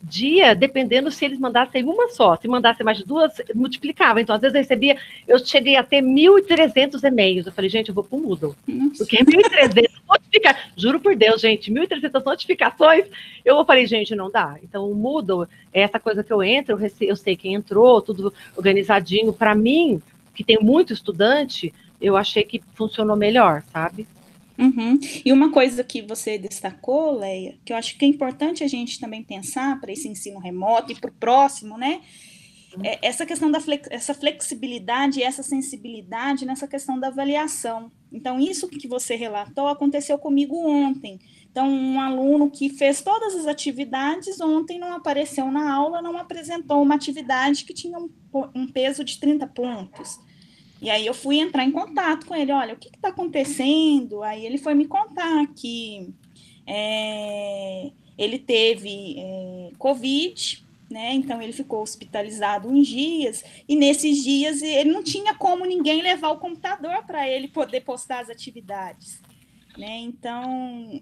S5: dia, dependendo se eles mandassem uma só. Se mandassem mais de 2, multiplicava. Então, às vezes, eu cheguei a ter 1.300 e-mails. Eu falei, gente, eu vou pro Moodle. Porque 1.300 notificações, juro por Deus, gente, 1.300 notificações, eu falei, gente, não dá. Então, o Moodle é essa coisa que eu entro, eu sei quem entrou, tudo organizadinho. Para mim, que tem muito estudante, eu achei que funcionou melhor, sabe?
S2: E uma coisa que você destacou, Leia, que eu acho que é importante a gente também pensar para esse ensino remoto e para o próximo, né? É essa questão essa flexibilidade e essa sensibilidade nessa questão da avaliação. Então, isso que você relatou aconteceu comigo ontem. Então, um aluno que fez todas as atividades ontem não apareceu na aula, não apresentou uma atividade que tinha um peso de 30 pontos. E aí eu fui entrar em contato com ele, olha, o que está acontecendo? Aí ele foi me contar que ele teve Covid, né? Então ele ficou hospitalizado uns dias, e nesses dias ele não tinha como ninguém levar o computador para ele poder postar as atividades. Né? Então,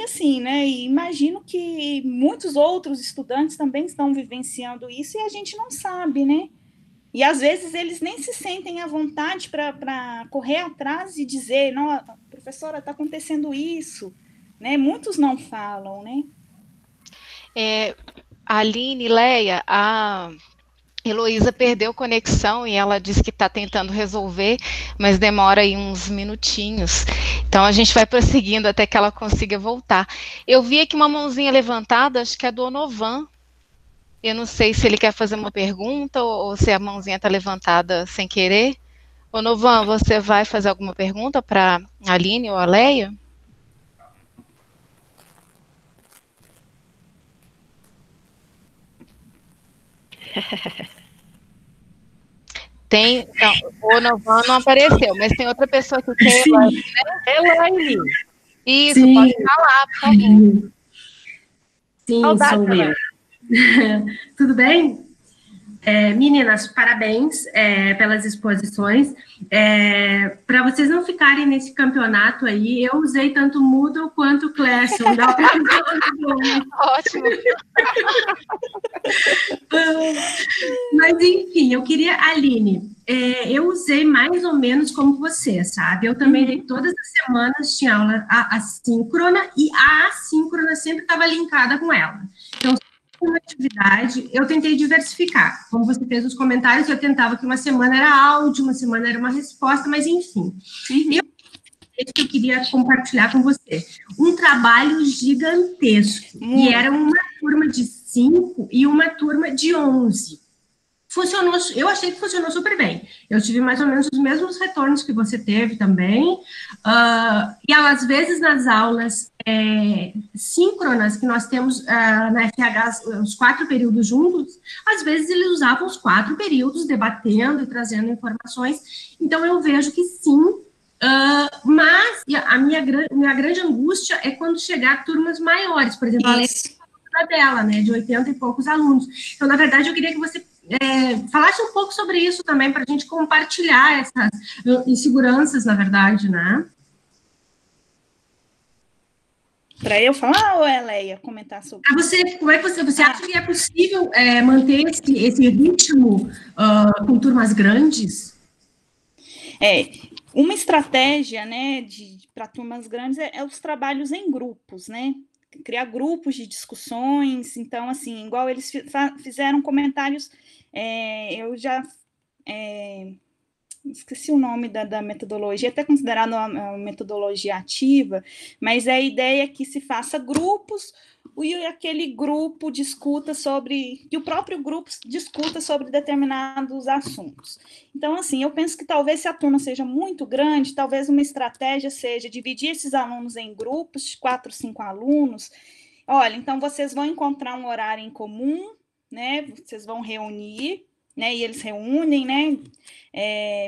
S2: assim, né? E imagino que muitos outros estudantes também estão vivenciando isso e a gente não sabe, né? E às vezes eles nem se sentem à vontade para correr atrás e dizer, não, professora, está acontecendo isso, né? Muitos não falam, né?
S6: A Aline, Leia, a Heloísa perdeu conexão e ela disse que está tentando resolver, mas demora aí uns minutinhos. Então a gente vai prosseguindo até que ela consiga voltar. Eu vi aqui uma mãozinha levantada, acho que é do Onovan. Eu não sei se ele quer fazer uma pergunta ou se a mãozinha está levantada sem querer. Onovan, você vai fazer alguma pergunta para a Aline ou a Leia? Tem, não, o Onovan não apareceu, mas tem outra pessoa que quer.
S5: Elaine.
S6: Isso,
S7: Sim.
S6: pode falar, por favor.
S7: Sim,
S5: Saudade,
S7: sou eu. Tudo bem? Meninas, parabéns pelas exposições. Para vocês não ficarem nesse campeonato aí, eu usei tanto o Moodle quanto o Classroom. Dá pra...
S6: Ótimo.
S7: Mas, enfim, eu queria, Aline, eu usei mais ou menos como você, sabe? Eu também, todas as semanas, tinha aula assíncrona e a assíncrona sempre estava linkada com ela. Então, uma atividade, eu tentei diversificar. Como você fez os comentários, eu tentava que uma semana era áudio, uma semana era uma resposta, mas enfim. Que eu queria compartilhar com você. Um trabalho gigantesco. E era uma turma de 5 e uma turma de 11. Funcionou, eu achei que funcionou super bem. Eu tive mais ou menos os mesmos retornos que você teve também. E às vezes nas aulas síncronas que nós temos na FH, os 4 períodos juntos, às vezes eles usavam os 4 períodos debatendo e trazendo informações. Então eu vejo que sim, mas a minha grande angústia é quando chegar turmas maiores, por exemplo, a dela, né, de 80 e poucos alunos. Então, na verdade, eu queria que você falasse um pouco sobre isso também, para a gente compartilhar essas inseguranças, na verdade, né?
S2: Para eu falar ou é Leia comentar sobre
S7: isso? Como é que você acha que é possível manter esse ritmo com turmas grandes?
S2: Uma estratégia, né, para turmas grandes é os trabalhos em grupos, né? Criar grupos de discussões. Então, assim, igual eles fizeram comentários, eu já esqueci o nome da metodologia, até considerada uma metodologia ativa, mas a ideia é que se faça grupos e aquele grupo discuta sobre, e o próprio grupo discuta sobre determinados assuntos. Então, assim, eu penso que talvez se a turma seja muito grande, talvez uma estratégia seja dividir esses alunos em grupos de 4, 5 alunos. Olha, então vocês vão encontrar um horário em comum, né? Vocês vão reunir, né? E eles reúnem, né?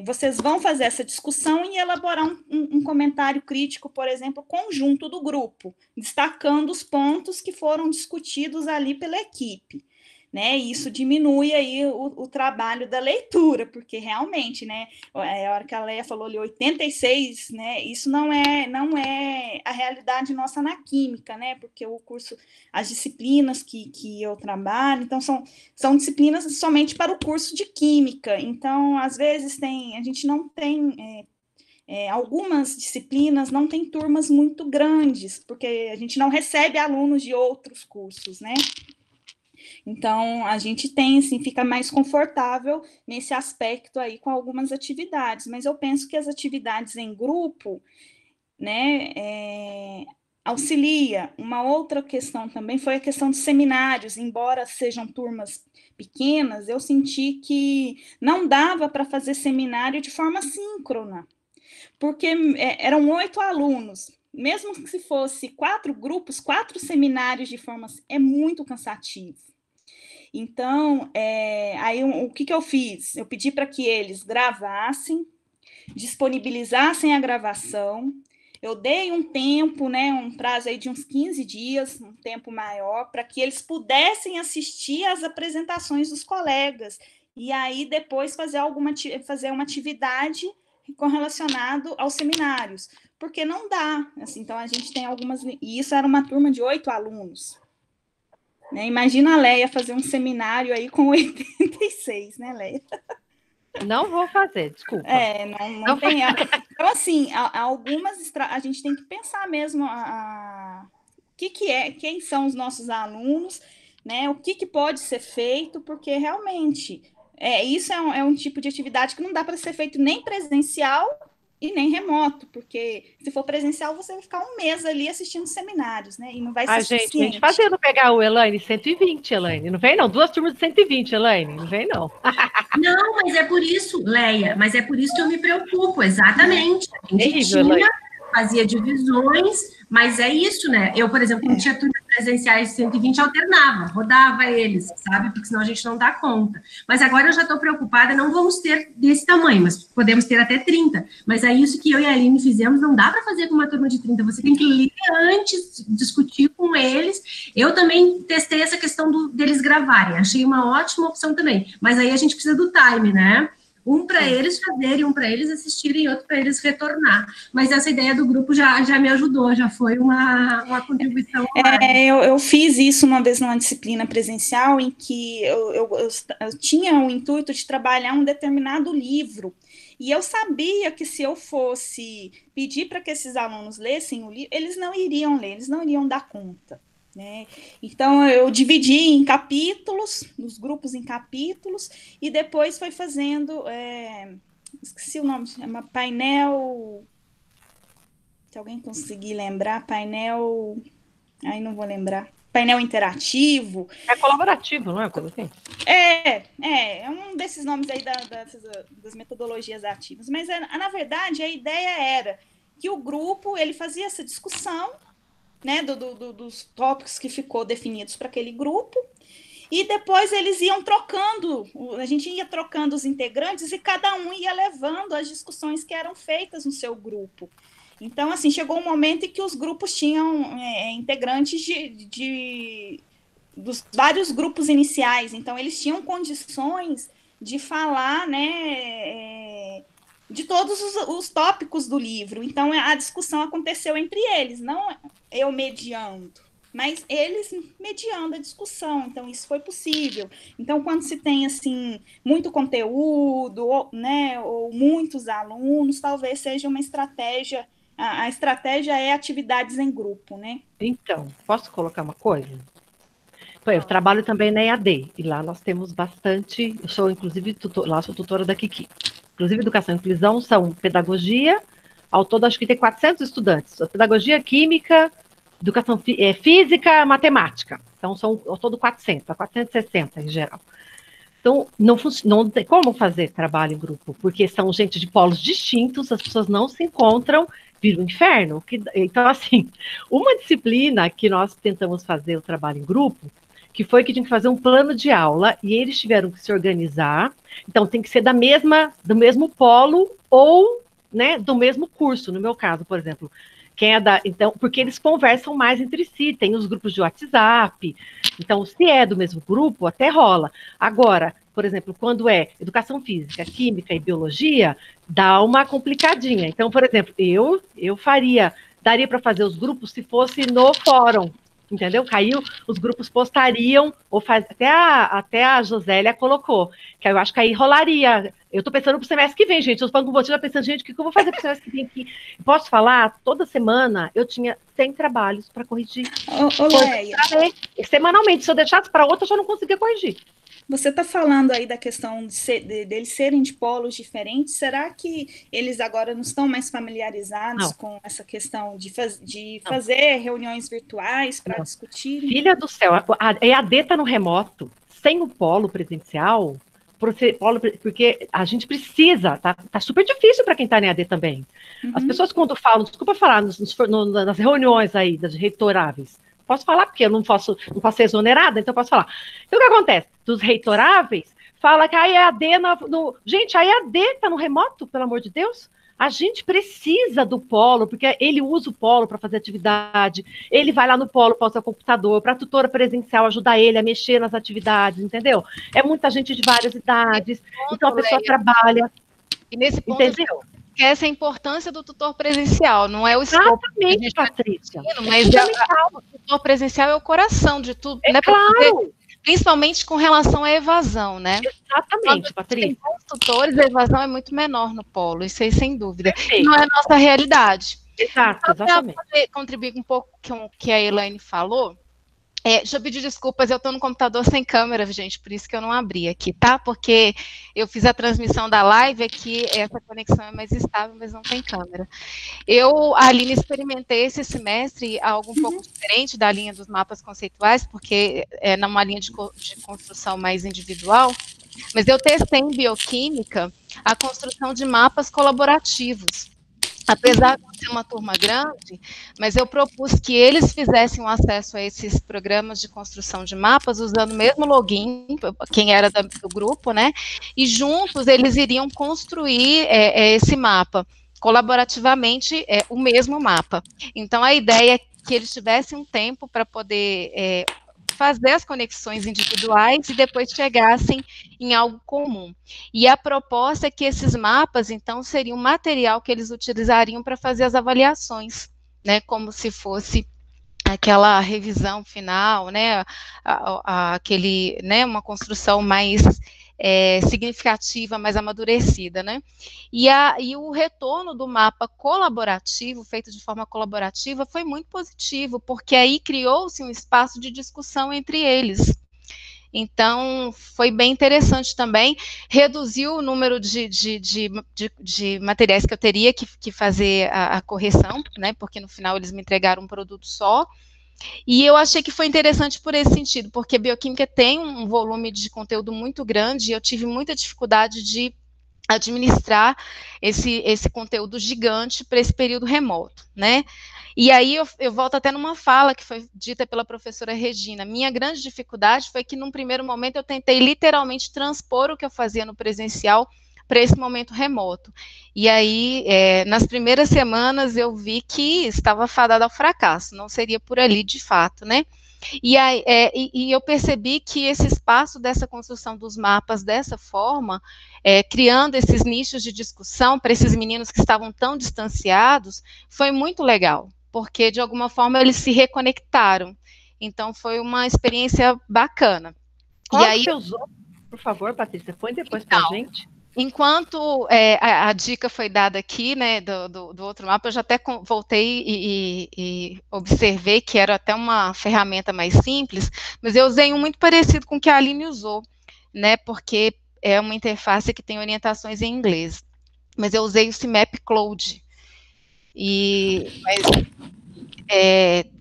S2: Vocês vão fazer essa discussão e elaborar um comentário crítico, por exemplo, conjunto do grupo, destacando os pontos que foram discutidos ali pela equipe, né? E isso diminui aí o trabalho da leitura, porque realmente, né? A hora que a Leia falou ali 86, né? Isso não é a realidade nossa na química, né? Porque o curso, as disciplinas que eu trabalho, então são disciplinas somente para o curso de química. Então, às vezes a gente não tem algumas disciplinas não tem turmas muito grandes, porque a gente não recebe alunos de outros cursos, né? Então, a gente tem, assim, fica mais confortável nesse aspecto aí com algumas atividades, mas eu penso que as atividades em grupo, né, auxilia. Uma outra questão também foi a questão dos seminários, embora sejam turmas pequenas, eu senti que não dava para fazer seminário de forma síncrona, porque eram 8 alunos, mesmo que se fosse 4 grupos, 4 seminários de forma, é muito cansativo. Então, aí o que eu fiz? Eu pedi para que eles gravassem, disponibilizassem a gravação. Eu dei um tempo, né, um prazo aí de uns 15 dias, um tempo maior, para que eles pudessem assistir às apresentações dos colegas. E aí, depois, fazer uma atividade correlacionado aos seminários. Porque não dá. Assim, então, a gente tem algumas... E isso era uma turma de 8 alunos. Né? Imagina a Leia fazer um seminário aí com 86, né, Leia?
S5: Não vou fazer, desculpa.
S2: Não tem. Então, assim, a gente tem que pensar mesmo quem são os nossos alunos, né? O que pode ser feito, porque realmente isso é um tipo de atividade que não dá para ser feito nem presencial e nem remoto, porque se for presencial, você vai ficar um mês ali assistindo seminários, né? E não vai ser suficiente.
S5: Gente, fazendo pegar o Elaine, 120, Elaine. Não vem, não? 2 turmas de 120, Elaine. Não vem, não.
S7: Não, mas é por isso, Leia, mas é por isso que eu me preocupo, exatamente. A gente fazia divisões, mas é isso, né? Eu, por exemplo, não tinha turmas presenciais de 120, alternava, rodava eles, sabe? Porque senão a gente não dá conta. Mas agora eu já estou preocupada, não vamos ter desse tamanho, mas podemos ter até 30. Mas é isso que eu e a Aline fizemos, não dá para fazer com uma turma de 30, você tem que ler antes, discutir com eles. Eu também testei essa questão deles gravarem, achei uma ótima opção também, mas aí a gente precisa do time, né? Um para eles fazerem, um para eles assistirem, outro para eles retornar. Mas essa ideia do grupo já me ajudou, já foi uma contribuição.
S2: Eu fiz isso uma vez numa disciplina presencial em que eu tinha o intuito de trabalhar um determinado livro. E eu sabia que se eu fosse pedir para que esses alunos lessem o livro, eles não iriam ler, eles não iriam dar conta. Né? Então, eu dividi em capítulos, nos grupos em capítulos, e depois foi fazendo, esqueci o nome, chama painel, se alguém conseguir lembrar, painel, aí não vou lembrar, painel interativo.
S5: É colaborativo, não é? Coisa assim?
S2: É um desses nomes aí das metodologias ativas, mas na verdade a ideia era que o grupo, ele fazia essa discussão, né, dos tópicos que ficou definidos para aquele grupo, e depois eles iam trocando, a gente ia trocando os integrantes e cada um ia levando as discussões que eram feitas no seu grupo. Então, assim, chegou um momento em que os grupos tinham integrantes dos vários grupos iniciais, então eles tinham condições de falar, né, de todos os tópicos do livro. Então, a discussão aconteceu entre eles, não eu mediando, mas eles mediando a discussão. Então, isso foi possível. Então, quando se tem, assim, muito conteúdo, né, ou muitos alunos, talvez seja uma estratégia. A estratégia é atividades em grupo, né?
S5: Então, posso colocar uma coisa? Eu trabalho também na EAD, e lá nós temos bastante, eu sou, inclusive, lá sou tutora da Kiki. Inclusive, educação e inclusão são pedagogia, ao todo acho que tem 400 estudantes. Pedagogia, química, educação física, matemática. Então, são ao todo 460 em geral. Então, não tem como fazer trabalho em grupo, porque são gente de polos distintos, as pessoas não se encontram, vira um inferno. Então, assim, uma disciplina que nós tentamos fazer o trabalho em grupo, que foi que tinha que fazer um plano de aula, e eles tiveram que se organizar, então tem que ser do mesmo polo, ou, né, do mesmo curso, no meu caso, por exemplo, então, porque eles conversam mais entre si, tem os grupos de WhatsApp, então, se é do mesmo grupo, até rola. Agora, por exemplo, quando é educação física, química e biologia, dá uma complicadinha. Então, por exemplo, eu daria para fazer os grupos se fosse no fórum, entendeu? Caiu, os grupos postariam, ou até a Josélia colocou, que eu acho que aí rolaria. Eu estou pensando para o semestre que vem, gente. Eu estou falando com você, já pensando, gente, o que eu vou fazer para o semestre que vem aqui? Posso falar? Toda semana eu tinha 100 trabalhos para corrigir.
S2: Leia.
S5: Semanalmente, se eu deixasse para outra, eu já não conseguia corrigir.
S2: Você está falando aí da questão deles serem de polos diferentes, será que eles agora não estão mais familiarizados com essa questão de fazer reuniões virtuais para discutirem?
S5: Filha do céu, a EAD está no remoto, sem o polo presencial, porque a gente precisa, tá super difícil para quem está na EAD também. Uhum. As pessoas quando falam, desculpa falar, nas reuniões aí das reitoráveis, posso falar porque eu não posso ser exonerada, então eu posso falar. Então o que acontece? Dos reitoráveis, fala que a EAD, gente, a EAD está no remoto, pelo amor de Deus. A gente precisa do polo, porque ele usa o polo para fazer atividade, ele vai lá no polo para usar o computador, para a tutora presencial ajudar ele a mexer nas atividades, entendeu? É muita gente de várias idades, então a pessoa trabalha.
S6: E nesse ponto, entendeu? Essa é a importância do tutor presencial, não é o escopo.
S5: Exatamente, Patrícia.
S6: Mas o tutor presencial é o coração de tudo,
S5: né?
S6: Claro. Principalmente com relação à evasão, né?
S5: Exatamente, Patrícia.
S6: Tem bons tutores, a evasão é muito menor no polo, isso aí sem dúvida.
S5: Perfeito.
S6: Não é a nossa realidade.
S5: Exato, exatamente.
S6: Para poder contribuir um pouco com o que a Elaine falou, deixa eu pedir desculpas, eu estou no computador sem câmera, gente, por isso que eu não abri aqui, tá? Porque eu fiz a transmissão da live aqui, essa conexão é mais estável, mas não tem câmera. Eu, Aline, experimentei esse semestre algo um pouco diferente da linha dos mapas conceituais, porque é numa linha de construção mais individual, mas eu testei em bioquímica a construção de mapas colaborativos. Apesar de ser uma turma grande, mas eu propus que eles fizessem um acesso a esses programas de construção de mapas usando o mesmo login, quem era do grupo, né? E juntos eles iriam construir esse mapa, colaborativamente, o mesmo mapa. Então, a ideia é que eles tivessem um tempo para poder fazer as conexões individuais e depois chegassem em algo comum. E a proposta é que esses mapas, então, seriam um material que eles utilizariam para fazer as avaliações, né, como se fosse aquela revisão final, né, aquele, né, uma construção mais significativa, mais amadurecida, né? E o retorno do mapa colaborativo, feito de forma colaborativa, foi muito positivo, porque aí criou-se um espaço de discussão entre eles. Então, foi bem interessante também, reduziu o número de materiais que eu teria que fazer a correção, né, porque no final eles me entregaram um produto só. E eu achei que foi interessante por esse sentido, porque bioquímica tem um volume de conteúdo muito grande e eu tive muita dificuldade de administrar esse conteúdo gigante para esse período remoto, né? E aí eu volto até numa fala que foi dita pela professora Regina. Minha grande dificuldade foi que, num primeiro momento, eu tentei literalmente transpor o que eu fazia no presencial para esse momento remoto. E aí, nas primeiras semanas, eu vi que estava fadada ao fracasso, não seria por ali de fato, né? E eu percebi que esse espaço dessa construção dos mapas dessa forma, criando esses nichos de discussão para esses meninos que estavam tão distanciados, foi muito legal, porque de alguma forma eles se reconectaram. Então foi uma experiência bacana.
S5: Qual e aí, você usou? Por favor, Patrícia, põe depois para a gente.
S6: Enquanto a dica foi dada aqui, né, do outro mapa, eu já até voltei e observei que era até uma ferramenta mais simples, mas eu usei um muito parecido com o que a Aline usou, né, porque é uma interface que tem orientações em inglês, mas eu usei o CMap Cloud,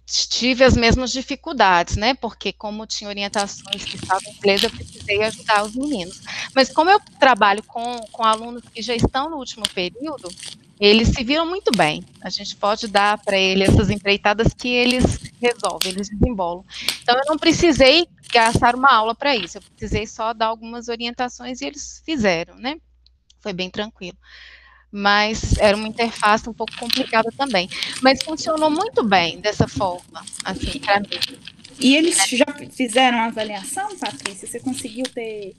S6: tive as mesmas dificuldades, né, porque como tinha orientações que estavam em inglês, eu precisei ajudar os meninos. Mas como eu trabalho com alunos que já estão no último período, eles se viram muito bem. A gente pode dar para eles essas empreitadas que eles resolvem, eles desembolam. Então, eu não precisei gastar uma aula para isso, eu precisei só dar algumas orientações e eles fizeram, né, foi bem tranquilo. Mas era uma interface um pouco complicada também. Mas funcionou muito bem dessa forma, assim, para mim.
S2: E eles já fizeram a avaliação, Patrícia? Você conseguiu ter...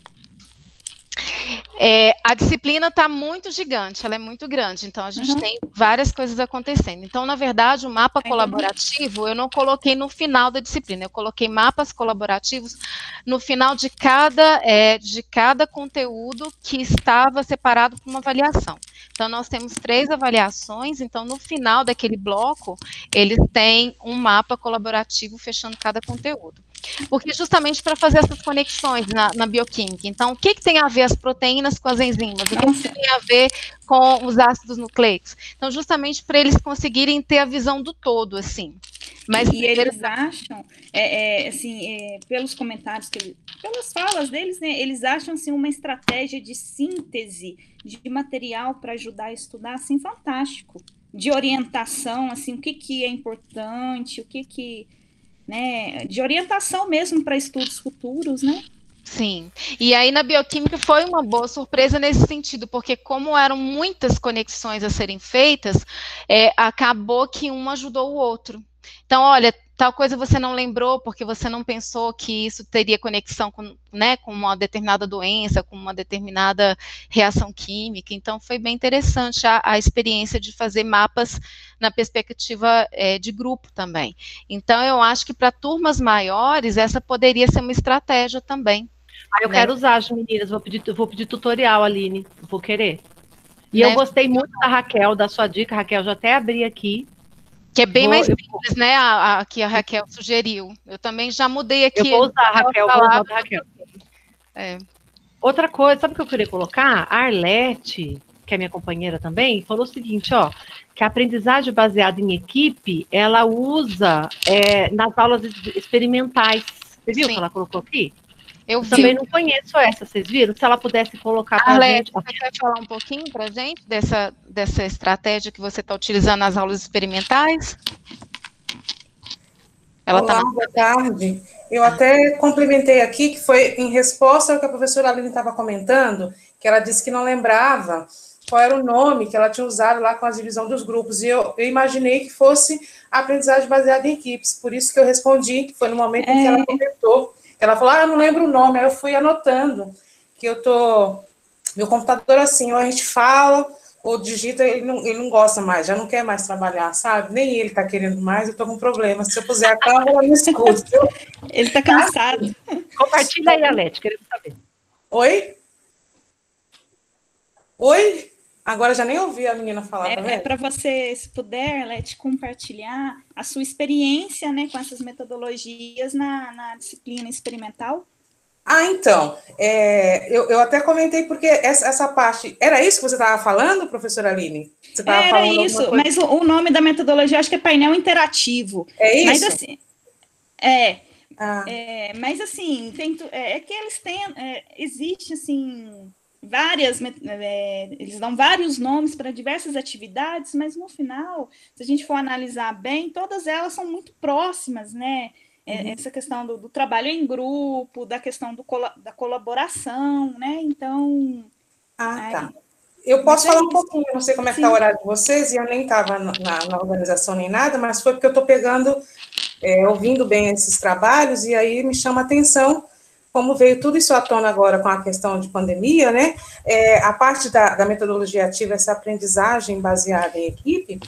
S6: A disciplina está muito gigante, ela é muito grande, então a gente tem várias coisas acontecendo. Então, na verdade, o mapa colaborativo eu não coloquei no final da disciplina, eu coloquei mapas colaborativos no final de cada conteúdo que estava separado por uma avaliação. Então, nós temos 3 avaliações, então, no final daquele bloco, eles têm um mapa colaborativo fechando cada conteúdo. Porque justamente para fazer essas conexões na bioquímica. Então, o que tem a ver as proteínas com as enzimas? O que tem a ver com os ácidos nucleicos? Então, justamente para eles conseguirem ter a visão do todo, assim.
S2: Mas eles acham, pelos comentários, pelas falas deles, né, eles acham assim, uma estratégia de síntese de material para ajudar a estudar, assim, fantástico. De orientação, assim, o que é importante, o que né, de orientação mesmo para estudos futuros, né?
S6: Sim, e aí na bioquímica foi uma boa surpresa nesse sentido, porque como eram muitas conexões a serem feitas, acabou que um ajudou o outro. Então, olha, tal coisa você não lembrou porque você não pensou que isso teria conexão com, né, com uma determinada doença, com uma determinada reação química. Então, foi bem interessante a experiência de fazer mapas na perspectiva de grupo também. Então, eu acho que para turmas maiores, essa poderia ser uma estratégia também.
S5: Eu quero usar as meninas, vou pedir tutorial, Aline, vou querer. E
S6: Né?
S5: eu gostei muito da Raquel, da sua dica, Raquel, já até abri aqui.
S6: Que é bem mais simples, né? Que a Raquel sugeriu. Eu também já mudei aqui.
S5: Eu vou usar, Raquel, vou usar da Raquel. Outra coisa, sabe o que eu queria colocar? A Arlete, que é minha companheira também, falou o seguinte, ó, que a aprendizagem baseada em equipe, ela usa nas aulas experimentais. Você viu que ela colocou aqui? Eu também não conheço essa, vocês viram? Se ela pudesse colocar para a gente.
S6: Você quer falar um pouquinho para a gente dessa estratégia que você está utilizando nas aulas experimentais?
S8: Olá, boa tarde. Eu até complementei aqui, que foi em resposta ao que a professora Aline estava comentando, que ela disse que não lembrava qual era o nome que ela tinha usado lá com a divisão dos grupos, e eu imaginei que fosse a aprendizagem baseada em equipes, por isso que eu respondi, que foi no momento em que ela comentou. Ela falou, eu não lembro o nome, aí eu fui anotando, que meu computador assim, ou a gente fala, ou digita, ele não gosta mais, já não quer mais trabalhar, sabe? Nem ele está querendo mais, eu estou com problema, se eu puser a câmera, eu não escuto.
S2: Ele está cansado.
S5: Compartilha aí, Alete, queremos saber.
S8: Oi? Oi? Agora já nem ouvi a menina falar, tá vendo?
S2: É para você, se puder, Alete, compartilhar a sua experiência, né, com essas metodologias na disciplina experimental.
S8: Então, eu até comentei, porque essa parte... Era isso que você estava falando, professora Aline? Você
S2: era falando isso, mas o nome da metodologia, acho que é painel interativo.
S8: É isso?
S2: Mas assim... mas assim, que eles têm... existe, assim... eles dão vários nomes para diversas atividades, mas no final, se a gente for analisar bem, todas elas são muito próximas, né? Essa questão do trabalho em grupo, da questão da colaboração, né? Então...
S8: tá. Eu posso falar um pouquinho, não sei como é que está o horário de vocês, e eu nem estava na organização nem nada, mas foi porque eu estou pegando, ouvindo bem esses trabalhos, e aí me chama a atenção como veio tudo isso à tona agora com a questão de pandemia, né? A parte da metodologia ativa, essa aprendizagem baseada em equipe,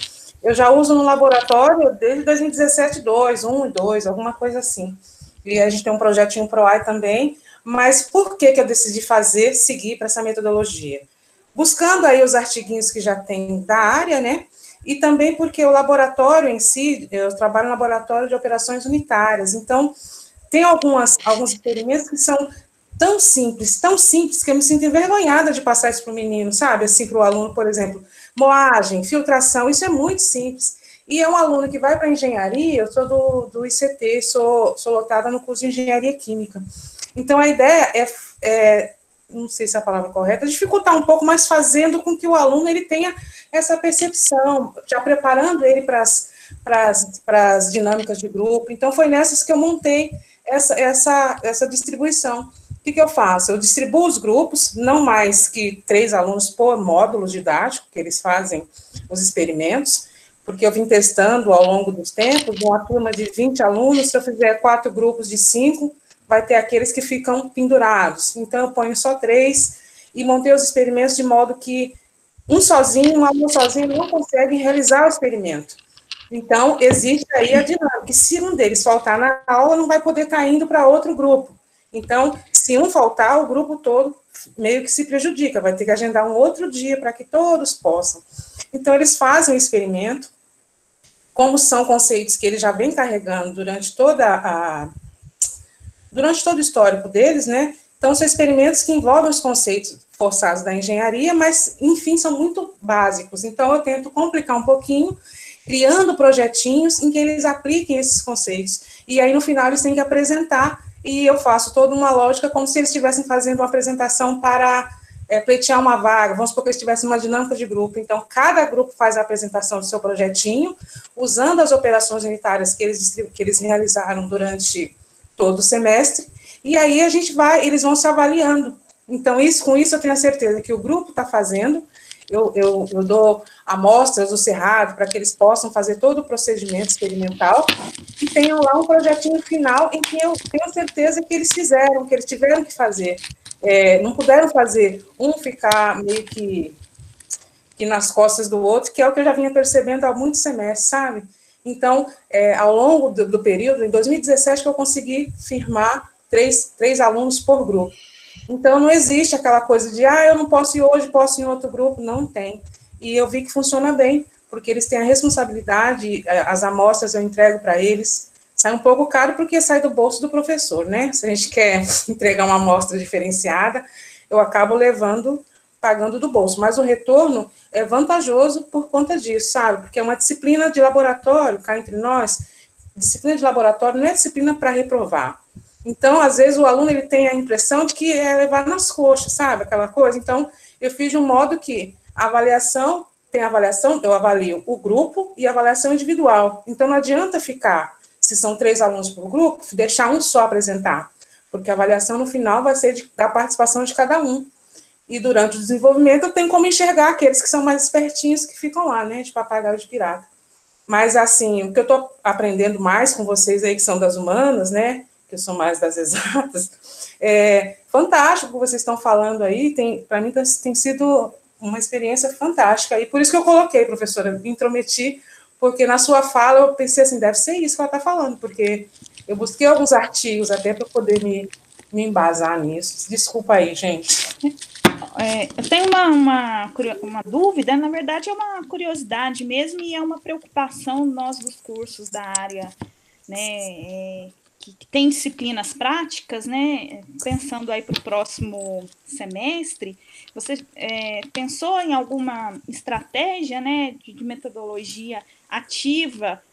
S8: eu já uso no laboratório desde 2017, 1 e 2, alguma coisa assim. E a gente tem um projetinho PROAI também, mas por que eu decidi seguir para essa metodologia? Buscando aí os artiguinhos que já tem da área, né? E também porque o laboratório em si, eu trabalho no laboratório de operações unitárias, então... Tem alguns experimentos que são tão simples, que eu me sinto envergonhada de passar isso para o menino, sabe? Assim, para o aluno, por exemplo, moagem, filtração, isso é muito simples. E é um aluno que vai para a engenharia, eu sou do ICT, sou lotada no curso de engenharia química. Então, a ideia não sei se é a palavra correta, dificultar um pouco, mas fazendo com que o aluno ele tenha essa percepção, já preparando ele para as dinâmicas de grupo. Então, foi nessas que eu montei essa distribuição. O que eu faço? Eu distribuo os grupos, não mais que 3 alunos por módulo didático, que eles fazem os experimentos, porque eu vim testando ao longo dos tempos, uma turma de 20 alunos, se eu fizer 4 grupos de 5, vai ter aqueles que ficam pendurados. Então, eu ponho só 3 e montei os experimentos de modo que um aluno sozinho não consegue realizar o experimento. Então, existe aí a dinâmica, que se um deles faltar na aula, não vai poder estar indo para outro grupo. Então, se um faltar, o grupo todo meio que se prejudica, vai ter que agendar um outro dia para que todos possam. Então, eles fazem o experimento, como são conceitos que eles já vêm carregando durante todo o histórico deles, né? Então, são experimentos que envolvem os conceitos forçados da engenharia, mas, enfim, são muito básicos. Então, eu tento complicar um pouquinho, criando projetinhos em que eles apliquem esses conceitos. E aí, no final, eles têm que apresentar, e eu faço toda uma lógica como se eles estivessem fazendo uma apresentação para pleitear uma vaga, vamos supor que eles tivessem uma dinâmica de grupo. Então, cada grupo faz a apresentação do seu projetinho, usando as operações unitárias que eles realizaram durante todo o semestre, e aí eles vão se avaliando. Então, com isso eu tenho a certeza que o grupo está fazendo. Eu dou amostras do cerrado para que eles possam fazer todo o procedimento experimental e tenham lá um projetinho final em que eu tenho certeza que eles fizeram, que eles tiveram que fazer. Não puderam fazer ficar meio que nas costas do outro, que é o que eu já vinha percebendo há muitos semestres, sabe? Então, ao longo do período, em 2017, que eu consegui firmar 3 alunos por grupo. Então, não existe aquela coisa de, eu não posso ir hoje, posso ir em outro grupo. Não tem. E eu vi que funciona bem, porque eles têm a responsabilidade, as amostras eu entrego para eles. Sai um pouco caro porque sai do bolso do professor, né? Se a gente quer entregar uma amostra diferenciada, eu acabo pagando do bolso. Mas o retorno é vantajoso por conta disso, sabe? Porque é uma disciplina de laboratório, cá entre nós, disciplina de laboratório não é disciplina para reprovar. Então, às vezes, o aluno ele tem a impressão de que é levar nas coxas, sabe? Aquela coisa. Então, eu fiz de um modo que a avaliação, eu avalio o grupo e a avaliação individual. Então, não adianta ficar, se são 3 alunos por grupo, deixar um só apresentar, porque a avaliação, no final, vai ser da participação de cada um. E, durante o desenvolvimento, eu tenho como enxergar aqueles que são mais espertinhos, que ficam lá, né, de papagaio de pirata. Mas, assim, o que eu estou aprendendo mais com vocês aí, que são das humanas, né, que eu sou mais das exatas, é fantástico o que vocês estão falando aí, para mim tem sido uma experiência fantástica, e por isso que eu coloquei, professora, me intrometi, porque na sua fala eu pensei assim, deve ser isso que ela está falando, porque eu busquei alguns artigos até para poder me embasar nisso. Desculpa aí, gente.
S2: Eu tenho uma dúvida, na verdade é uma curiosidade mesmo, e é uma preocupação nós dos cursos da área, né, que tem disciplinas práticas, né, pensando aí para o próximo semestre, você pensou em alguma estratégia, né, de metodologia ativa,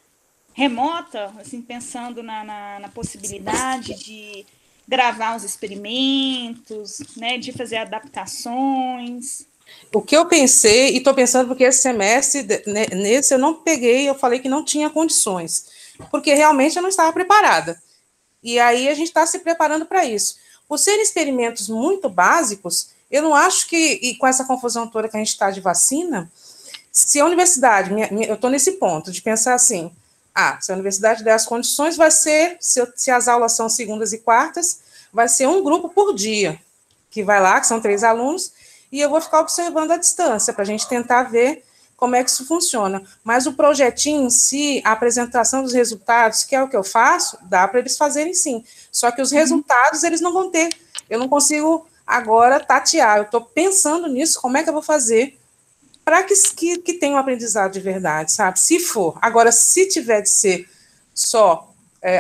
S2: remota, assim, pensando na possibilidade de gravar os experimentos, né, de fazer adaptações?
S8: O que eu pensei, e estou pensando porque esse semestre, nesse eu não peguei, eu falei que não tinha condições, porque realmente eu não estava preparada. E aí a gente está se preparando para isso. Por serem experimentos muito básicos, eu não acho que, e com essa confusão toda que a gente está de vacina, se a universidade, eu estou nesse ponto de pensar assim, se a universidade der as condições, vai ser, se as aulas são segundas e quartas, vai ser um grupo por dia, que vai lá, que são 3 alunos, e eu vou ficar observando a distância, para a gente tentar ver como é que isso funciona. Mas o projetinho em si, a apresentação dos resultados, que é o que eu faço, dá para eles fazerem sim. Só que os resultados eles não vão ter. Eu não consigo agora tatear. Eu estou pensando nisso, como é que eu vou fazer para que tenha um aprendizado de verdade, sabe? Se for. Agora, se tiver de ser só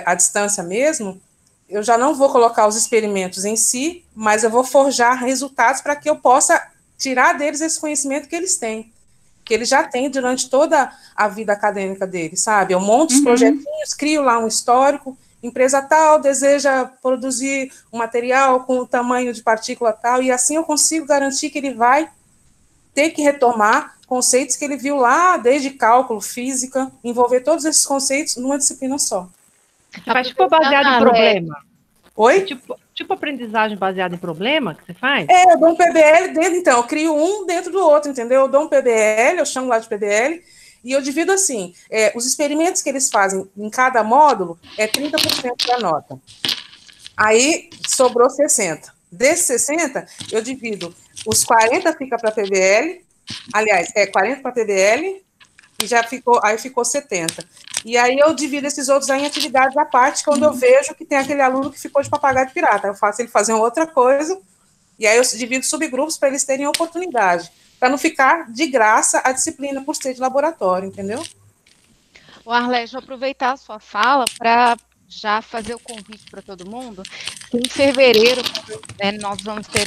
S8: a distância mesmo, eu já não vou colocar os experimentos em si, mas eu vou forjar resultados para que eu possa tirar deles esse conhecimento que eles têm, que eles já têm durante toda a vida acadêmica deles, sabe? Eu monto os projetinhos, crio lá um histórico, empresa tal deseja produzir um material com o tamanho de partícula tal, e assim eu consigo garantir que ele vai ter que retomar conceitos que ele viu lá, desde cálculo, física, envolver todos esses conceitos numa disciplina só.
S5: Mas tipo baseado em problema?
S8: Oi?
S5: Tipo aprendizagem baseada em problema que você faz?
S8: Eu dou um PBL dentro, então, eu crio um dentro do outro, entendeu? Eu dou um PBL, eu chamo lá de PBL, e eu divido assim, os experimentos que eles fazem em cada módulo é 30% da nota. Aí, sobrou 60. Desses 60, eu divido, os 40 fica para PBL, aliás, 40 para PBL, e aí ficou 70. E aí eu divido esses outros aí em atividades à parte, quando eu vejo que tem aquele aluno que ficou de papagaio de pirata. Eu faço ele fazer uma outra coisa, e aí eu divido subgrupos para eles terem oportunidade, para não ficar de graça a disciplina por ser de laboratório, entendeu?
S6: O Arlé, deixa eu aproveitar a sua fala para já fazer o convite para todo mundo, que em fevereiro nós vamos ter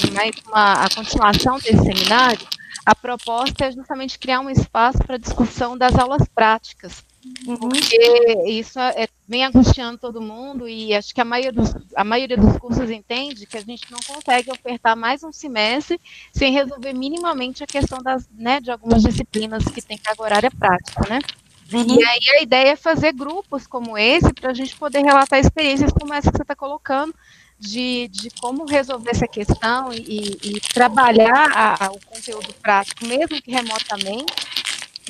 S6: a continuação desse seminário. A proposta é justamente criar um espaço para discussão das aulas práticas, porque isso vem angustiando todo mundo, e acho que a maioria dos cursos entende que a gente não consegue ofertar mais um semestre sem resolver minimamente a questão de algumas disciplinas que tem carga horária prática, né? E aí a ideia é fazer grupos como esse para a gente poder relatar experiências como essa que você está colocando, de como resolver essa questão e trabalhar o conteúdo prático, mesmo que remotamente,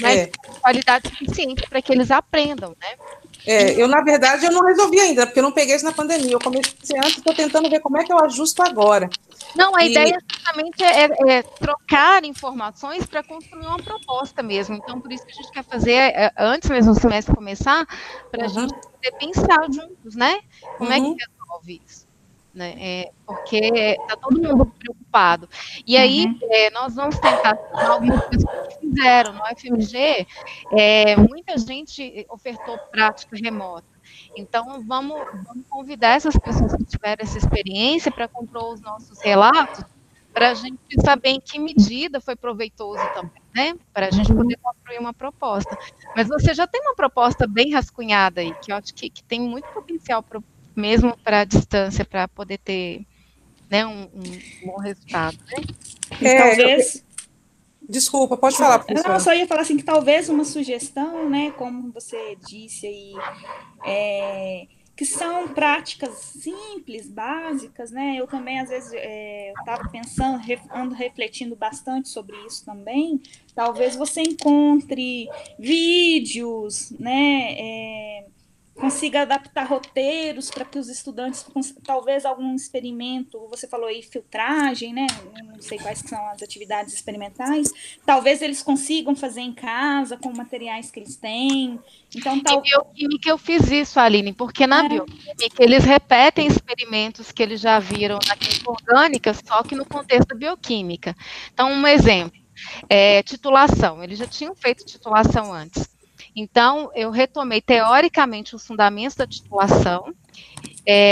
S6: mas com qualidade suficiente para que eles aprendam, né?
S8: Na verdade, eu não resolvi ainda, porque eu não peguei isso na pandemia. Eu comecei antes, estou tentando ver como é que eu ajusto agora.
S6: Não, a ideia justamente é trocar informações para construir uma proposta mesmo. Então, por isso que a gente quer fazer, antes mesmo do semestre começar, para a gente poder pensar juntos, né? Como é que resolve isso? né? Porque está todo mundo preocupado. E aí, nós vamos tentar algumas pessoas que fizeram no FMG, muita gente ofertou prática remota. Então, vamos convidar essas pessoas que tiveram essa experiência para compor os nossos relatos, para a gente saber em que medida foi proveitoso também, né? Para a gente poder construir uma proposta. Mas você já tem uma proposta bem rascunhada aí, que eu acho que tem muito potencial mesmo para a distância, para poder ter, né, um bom resultado, né?
S2: Talvez...
S8: Desculpa, pode falar, professora.
S2: Não, eu só ia falar assim, que talvez uma sugestão, né, como você disse aí, que são práticas simples, básicas, né? Eu também, às vezes, eu estava pensando, ando refletindo bastante sobre isso também. Talvez você encontre vídeos, né? Consiga adaptar roteiros para que os estudantes, talvez algum experimento, você falou aí filtragem, né? Eu não sei quais são as atividades experimentais, talvez eles consigam fazer em casa com materiais que eles têm. Então,
S6: Em bioquímica eu fiz isso, Aline, porque na bioquímica eles repetem experimentos que eles já viram na química orgânica, só que no contexto da bioquímica. Então, um exemplo, titulação, eles já tinham feito titulação antes. Então, eu retomei teoricamente os fundamentos da titulação,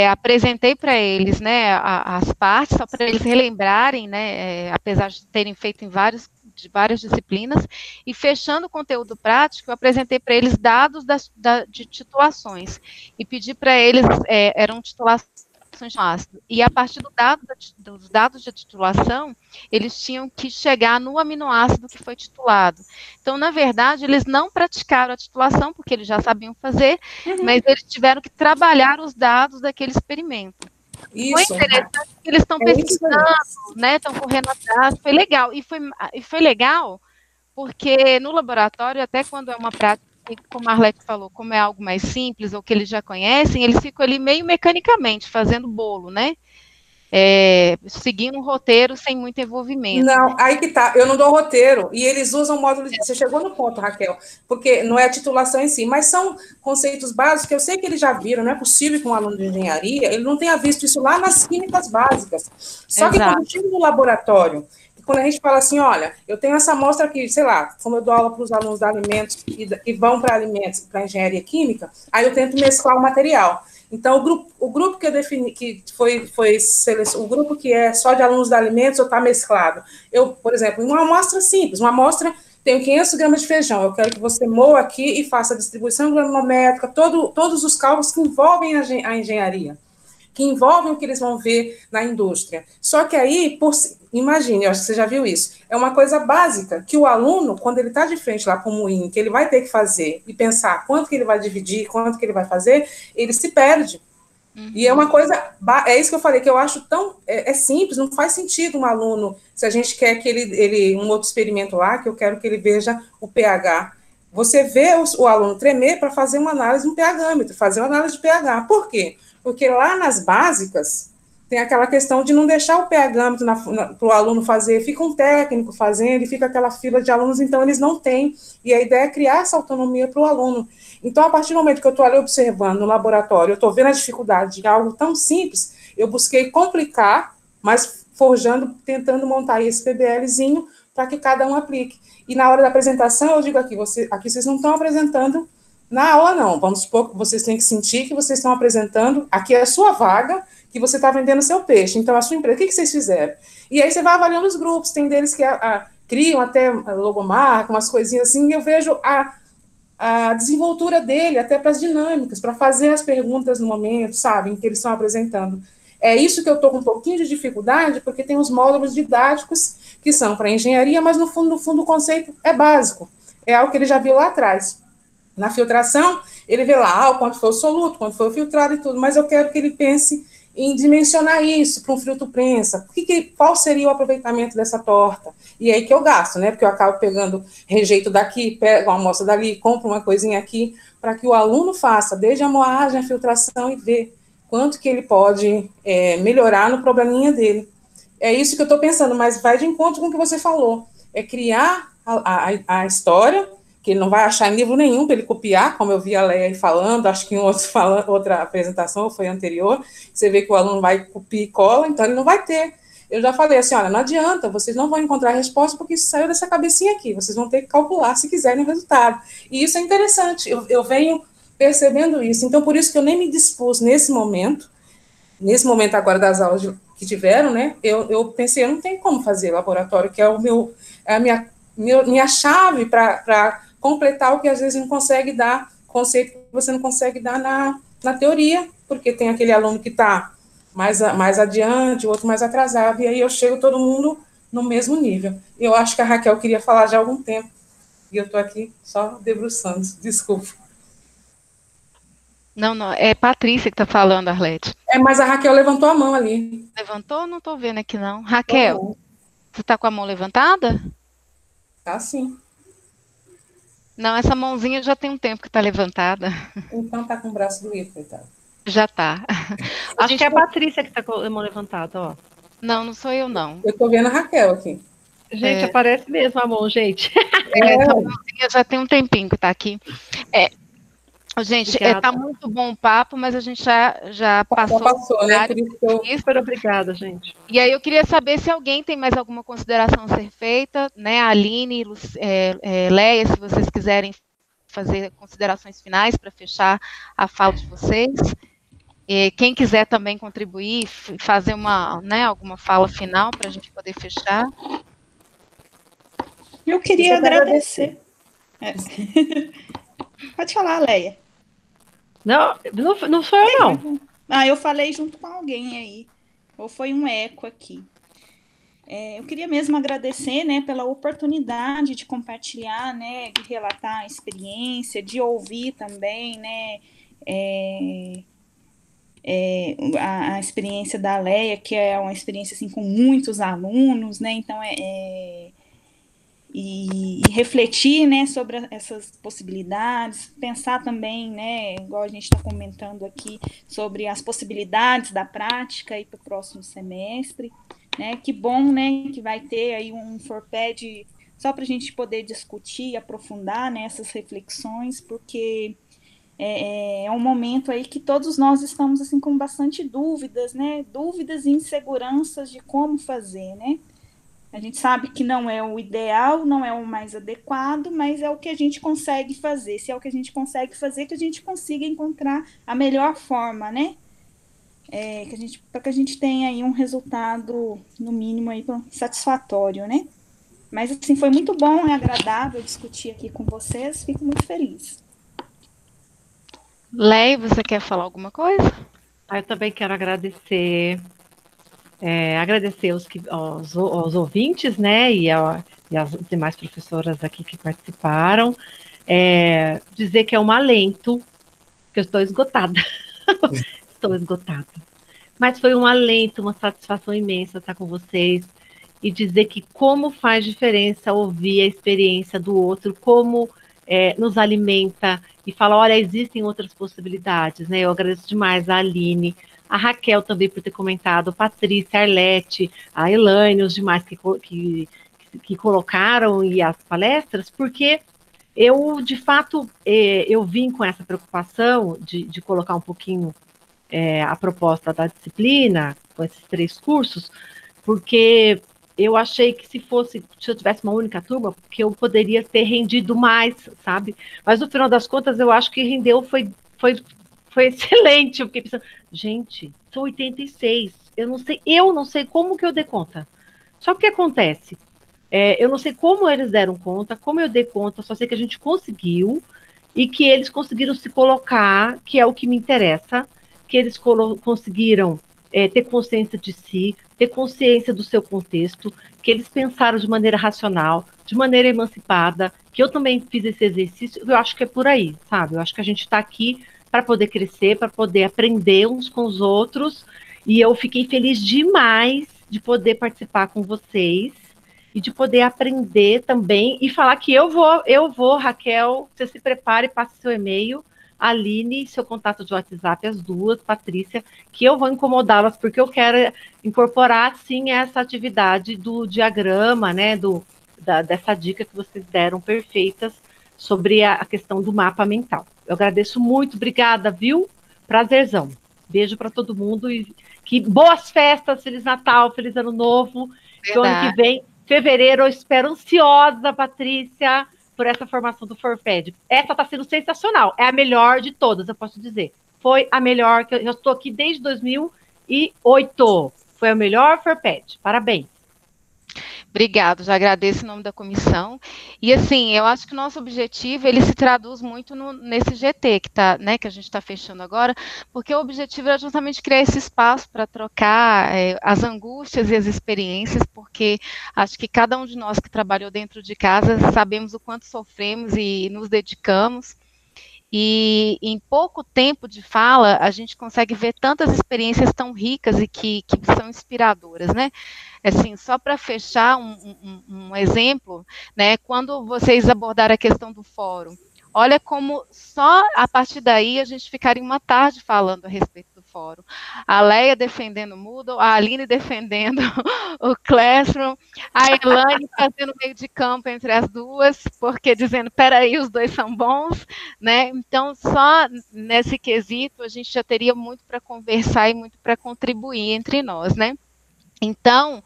S6: apresentei para eles, né, as partes, só para eles relembrarem, né, apesar de terem feito em várias disciplinas, e fechando o conteúdo prático, eu apresentei para eles dados de titulações, e pedi para eles, eram titulações de ácido, e a partir dos dados de titulação, eles tinham que chegar no aminoácido que foi titulado. Então, na verdade, eles não praticaram a titulação, porque eles já sabiam fazer, mas eles tiveram que trabalhar os dados daquele experimento.
S8: Isso.
S6: Foi interessante que eles estão pesquisando, né, estão correndo atrás, foi legal, e foi legal, porque no laboratório, até quando é uma prática, como a Arlete falou, como é algo mais simples, ou que eles já conhecem, eles ficam ali meio mecanicamente, fazendo bolo, né? Seguindo um roteiro sem muito envolvimento.
S8: Não, aí que tá, eu não dou roteiro, e eles usam módulo de... Você chegou no ponto, Raquel, porque não é a titulação em si, mas são conceitos básicos que eu sei que eles já viram, não é possível que um aluno de engenharia, ele não tenha visto isso lá nas químicas básicas. Só que quando chega no laboratório, quando a gente fala assim, olha, eu tenho essa amostra aqui, sei lá, como eu dou aula para os alunos de alimentos que vão para alimentos, para engenharia química, aí eu tento mesclar o material. Então, o grupo que eu defini, que foi o grupo que é só de alunos de alimentos, ou está mesclado. Eu, por exemplo, uma amostra simples, uma amostra, tenho 500 gramas de feijão, eu quero que você moa aqui e faça a distribuição granulométrica, todos os cálculos que envolvem a engenharia, que envolvem o que eles vão ver na indústria. Só que aí, imagine, eu acho que você já viu isso, é uma coisa básica, que o aluno, quando ele está de frente lá para o moinho, que ele vai ter que fazer, e pensar quanto que ele vai dividir, quanto que ele vai fazer, ele se perde. E é uma coisa, é isso que eu falei, que eu acho tão, simples, não faz sentido um aluno, se a gente quer que um outro experimento lá, que eu quero que ele veja o pH, você vê o aluno tremer para fazer uma análise no pH-metro, fazer uma análise de pH. Por quê? Porque lá nas básicas, tem aquela questão de não deixar o pH-metro para o aluno fazer, fica um técnico fazendo, e fica aquela fila de alunos, então eles não têm, e a ideia é criar essa autonomia para o aluno. Então, a partir do momento que eu estou ali observando no laboratório, eu estou vendo a dificuldade de algo tão simples, eu busquei complicar, mas tentando montar esse PBLzinho para que cada um aplique. E na hora da apresentação, eu digo aqui vocês não estão apresentando na aula, não. Vamos supor que vocês têm que sentir que vocês estão apresentando, aqui é a sua vaga, que você está vendendo o seu peixe. Então, a sua empresa, o que vocês fizeram? E aí você vai avaliando os grupos, tem deles que criam até logomarca, umas coisinhas assim, e eu vejo a desenvoltura dele, até para as dinâmicas, para fazer as perguntas no momento, sabe, em que eles estão apresentando. É isso que eu estou com um pouquinho de dificuldade, porque tem os módulos didáticos que são para engenharia, mas no fundo o conceito é básico. É algo que ele já viu lá atrás. Na filtração, ele vê lá quanto foi o soluto, quanto foi o filtrado e tudo, mas eu quero que ele pense em dimensionar isso para um filtro prensa. Qual seria o aproveitamento dessa torta? E é aí que eu gasto, né? Porque eu acabo pegando rejeito daqui, pego uma amostra dali, compro uma coisinha aqui, para que o aluno faça desde a moagem, a filtração e ver quanto que ele pode melhorar no probleminha dele. É isso que eu estou pensando, mas vai de encontro com o que você falou. É criar a história, que ele não vai achar em livro nenhum para ele copiar, como eu vi a Leia aí falando, acho que em outra apresentação, foi anterior, você vê que o aluno vai copiar e cola, então ele não vai ter. Eu já falei assim, olha, não adianta, vocês não vão encontrar a resposta porque isso saiu dessa cabecinha aqui, vocês vão ter que calcular se quiserem o resultado. E isso é interessante, eu venho percebendo isso, então por isso que eu nem me dispus nesse momento agora das aulas que tiveram, né, eu pensei, eu não tenho como fazer laboratório, que é a minha chave para completar o que às vezes não consegue dar, conceito que você não consegue dar na teoria, porque tem aquele aluno que está mais adiante, o outro mais atrasado, e aí eu chego todo mundo no mesmo nível. Eu acho que a Raquel queria falar já há algum tempo, e eu estou aqui só debruçando, desculpa.
S6: Não, é Patrícia que está falando, Arlete.
S8: Mas a Raquel levantou a mão ali.
S6: Levantou? Não estou vendo aqui, não. Raquel, você está com a mão levantada?
S8: Tá sim.
S6: Não, essa mãozinha já tem um tempo que está levantada.
S8: Então tá com o braço doído, coitado.
S6: Já está.
S5: Acho que é a Patrícia que está com a mão levantada, ó.
S6: Não sou eu, não.
S8: Eu estou vendo a Raquel aqui.
S5: Gente, aparece mesmo a mão, gente.
S6: Essa mãozinha já tem um tempinho que está aqui. Gente, tá muito bom o papo, mas a gente já passou.
S8: Né? Por isso que eu...
S5: Super obrigada, gente.
S6: E aí eu queria saber se alguém tem mais alguma consideração a ser feita, né? A Aline, Leia, se vocês quiserem fazer considerações finais para fechar a fala de vocês. E quem quiser também contribuir, fazer alguma fala final para a gente poder fechar.
S2: Eu queria agradecer. Pode falar, Leia.
S5: Não sou eu, não.
S2: Eu falei junto com alguém aí. Ou foi um eco aqui. Eu queria mesmo agradecer, né, pela oportunidade de compartilhar, né, de relatar a experiência, de ouvir também, né, a experiência da Leia, que é uma experiência assim, com muitos alunos, né, então e refletir, né, sobre essas possibilidades, pensar também, né, igual a gente está comentando aqui, sobre as possibilidades da prática para o próximo semestre, né, que bom, né, que vai ter aí um Forped só para a gente poder discutir e aprofundar, né, essas reflexões, porque é um momento aí que todos nós estamos assim com bastante dúvidas, né, dúvidas e inseguranças de como fazer, né. A gente sabe que não é o ideal, não é o mais adequado, mas é o que a gente consegue fazer. Se é o que a gente consegue fazer, que a gente consiga encontrar a melhor forma, né? Para que a gente tenha aí um resultado, no mínimo, aí, satisfatório, né? Mas, assim, foi muito bom e agradável discutir aqui com vocês. Fico muito feliz.
S6: Leia, você quer falar alguma coisa?
S5: Eu também quero agradecer... agradecer aos ouvintes, né, e as demais professoras aqui que participaram, dizer que é um alento, que eu estou esgotada, mas foi um alento, uma satisfação imensa estar com vocês, e dizer que como faz diferença ouvir a experiência do outro, como nos alimenta, e falar, olha, existem outras possibilidades, né, eu agradeço demais a Aline, a Raquel também por ter comentado, a Patrícia, a Arlete, a Elaine, os demais que colocaram e as palestras, porque eu, de fato, eu vim com essa preocupação de colocar um pouquinho a proposta da disciplina, com esses 3 cursos, porque eu achei que se eu tivesse uma única turma, que eu poderia ter rendido mais, sabe? Mas no final das contas, eu acho que rendeu, foi excelente. Eu fiquei pensando, gente, são 86, eu não sei como que eu dei conta. Só que o que acontece? Eu não sei como eles deram conta, como eu dei conta, só sei que a gente conseguiu, e que eles conseguiram se colocar, que é o que me interessa, que eles conseguiram ter consciência de si, ter consciência do seu contexto, que eles pensaram de maneira racional, de maneira emancipada, que eu também fiz esse exercício, eu acho que é por aí, sabe? Eu acho que a gente está aqui para poder crescer, para poder aprender uns com os outros, e eu fiquei feliz demais de poder participar com vocês, e de poder aprender também, e falar que eu vou, Raquel, você se prepare, passe seu e-mail, Aline, seu contato de WhatsApp, as duas, Patrícia, que eu vou incomodá-las, porque eu quero incorporar, sim, essa atividade do diagrama, né, dessa dica que vocês deram, perfeitas, sobre a questão do mapa mental. Eu agradeço muito, obrigada, viu? Prazerzão. Beijo para todo mundo e que boas festas, Feliz Natal, Feliz Ano Novo. Que o ano que vem, fevereiro, eu espero ansiosa, Patrícia, por essa formação do Forped. Essa está sendo sensacional, é a melhor de todas, eu posso dizer. Foi a melhor, que eu estou aqui desde 2008. Foi a melhor Forped. Parabéns.
S6: Obrigado, já agradeço em nome da comissão. E assim, eu acho que o nosso objetivo, ele se traduz muito nesse GT que tá, né, que a gente está fechando agora, porque o objetivo é justamente criar esse espaço para trocar as angústias e as experiências, porque acho que cada um de nós que trabalhou dentro de casa sabemos o quanto sofremos e nos dedicamos. E em pouco tempo de fala, a gente consegue ver tantas experiências tão ricas e que são inspiradoras, né? Assim, só para fechar um exemplo, né? Quando vocês abordaram a questão do fórum, olha como só a partir daí a gente ficaria uma tarde falando a respeito do fórum. A Leia defendendo o Moodle, a Aline defendendo o Classroom, a Elaine fazendo meio de campo entre as duas, porque dizendo, peraí, os dois são bons, né? Então, só nesse quesito a gente já teria muito para conversar e muito para contribuir entre nós, né? Então,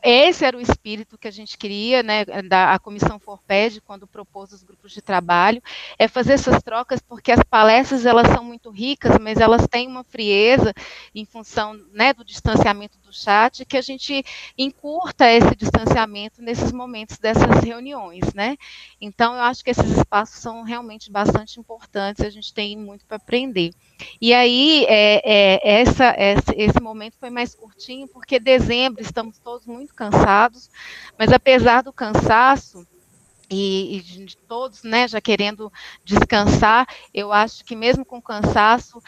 S6: esse era o espírito que a gente queria, né, a Comissão Forped, quando propôs os grupos de trabalho, é fazer essas trocas, porque as palestras, elas são muito ricas, mas elas têm uma frieza em função, né, do distanciamento do chat, que a gente encurta esse distanciamento nesses momentos dessas reuniões, né. Então, eu acho que esses espaços são realmente bastante importantes, a gente tem muito para aprender. E aí, esse momento foi mais curtinho, porque dezembro estamos todos muito cansados, mas apesar do cansaço, e de todos, né, já querendo descansar, eu acho que mesmo com cansaço,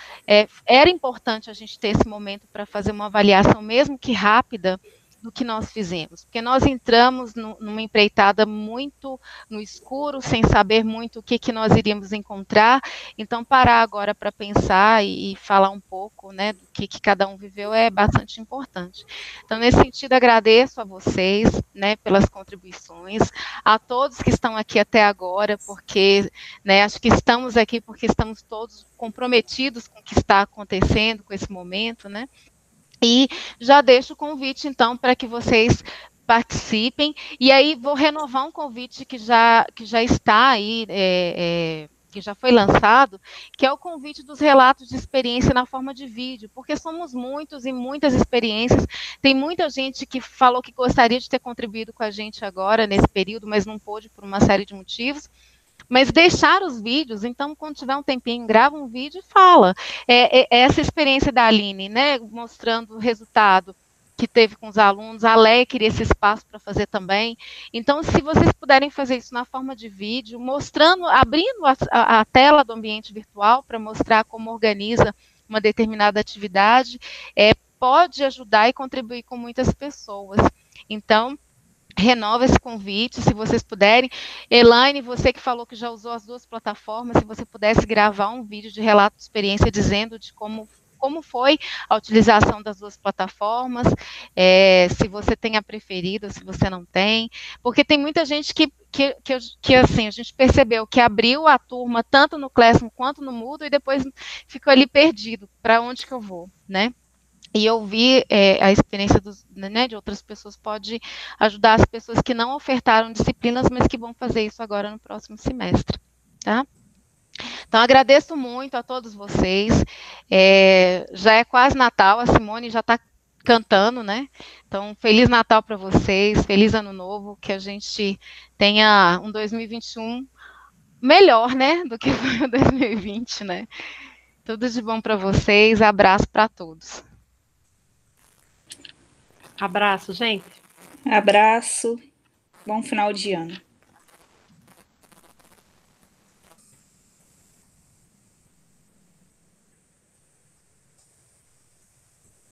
S6: era importante a gente ter esse momento para fazer uma avaliação, mesmo que rápida, do que nós fizemos, porque nós entramos numa empreitada muito no escuro, sem saber muito o que nós iríamos encontrar, então parar agora para pensar e falar um pouco, né, do que cada um viveu é bastante importante. Então, nesse sentido, agradeço a vocês, né, pelas contribuições, a todos que estão aqui até agora, porque, né, acho que estamos aqui porque estamos todos comprometidos com o que está acontecendo, com esse momento, né, e já deixo o convite, então, para que vocês participem. E aí vou renovar um convite que já está aí, que já foi lançado, que é o convite dos relatos de experiência na forma de vídeo, porque somos muitos e muitas experiências. Tem muita gente que falou que gostaria de ter contribuído com a gente agora, nesse período, mas não pôde por uma série de motivos. Mas deixar os vídeos, então, quando tiver um tempinho, grava um vídeo e fala. Essa experiência da Aline, né, mostrando o resultado que teve com os alunos, a Leia queria esse espaço para fazer também. Então, se vocês puderem fazer isso na forma de vídeo, mostrando, abrindo a tela do ambiente virtual para mostrar como organiza uma determinada atividade, pode ajudar e contribuir com muitas pessoas. Então, renova esse convite, se vocês puderem. Elaine, você que falou que já usou as duas plataformas, se você pudesse gravar um vídeo de relato de experiência dizendo de como foi a utilização das duas plataformas, se você tem a preferida, se você não tem, porque tem muita gente que assim, a gente percebeu que abriu a turma tanto no Classroom quanto no Moodle e depois ficou ali perdido, para onde que eu vou, né? E ouvir a experiência de outras pessoas pode ajudar as pessoas que não ofertaram disciplinas, mas que vão fazer isso agora no próximo semestre, tá? Então, agradeço muito a todos vocês. Já é quase Natal, a Simone já está cantando, né? Então, Feliz Natal para vocês, Feliz Ano Novo, que a gente tenha um 2021 melhor, né, do que foi o 2020, né? Tudo de bom para vocês, abraço para todos.
S5: Abraço, gente.
S2: Abraço. Bom final de ano.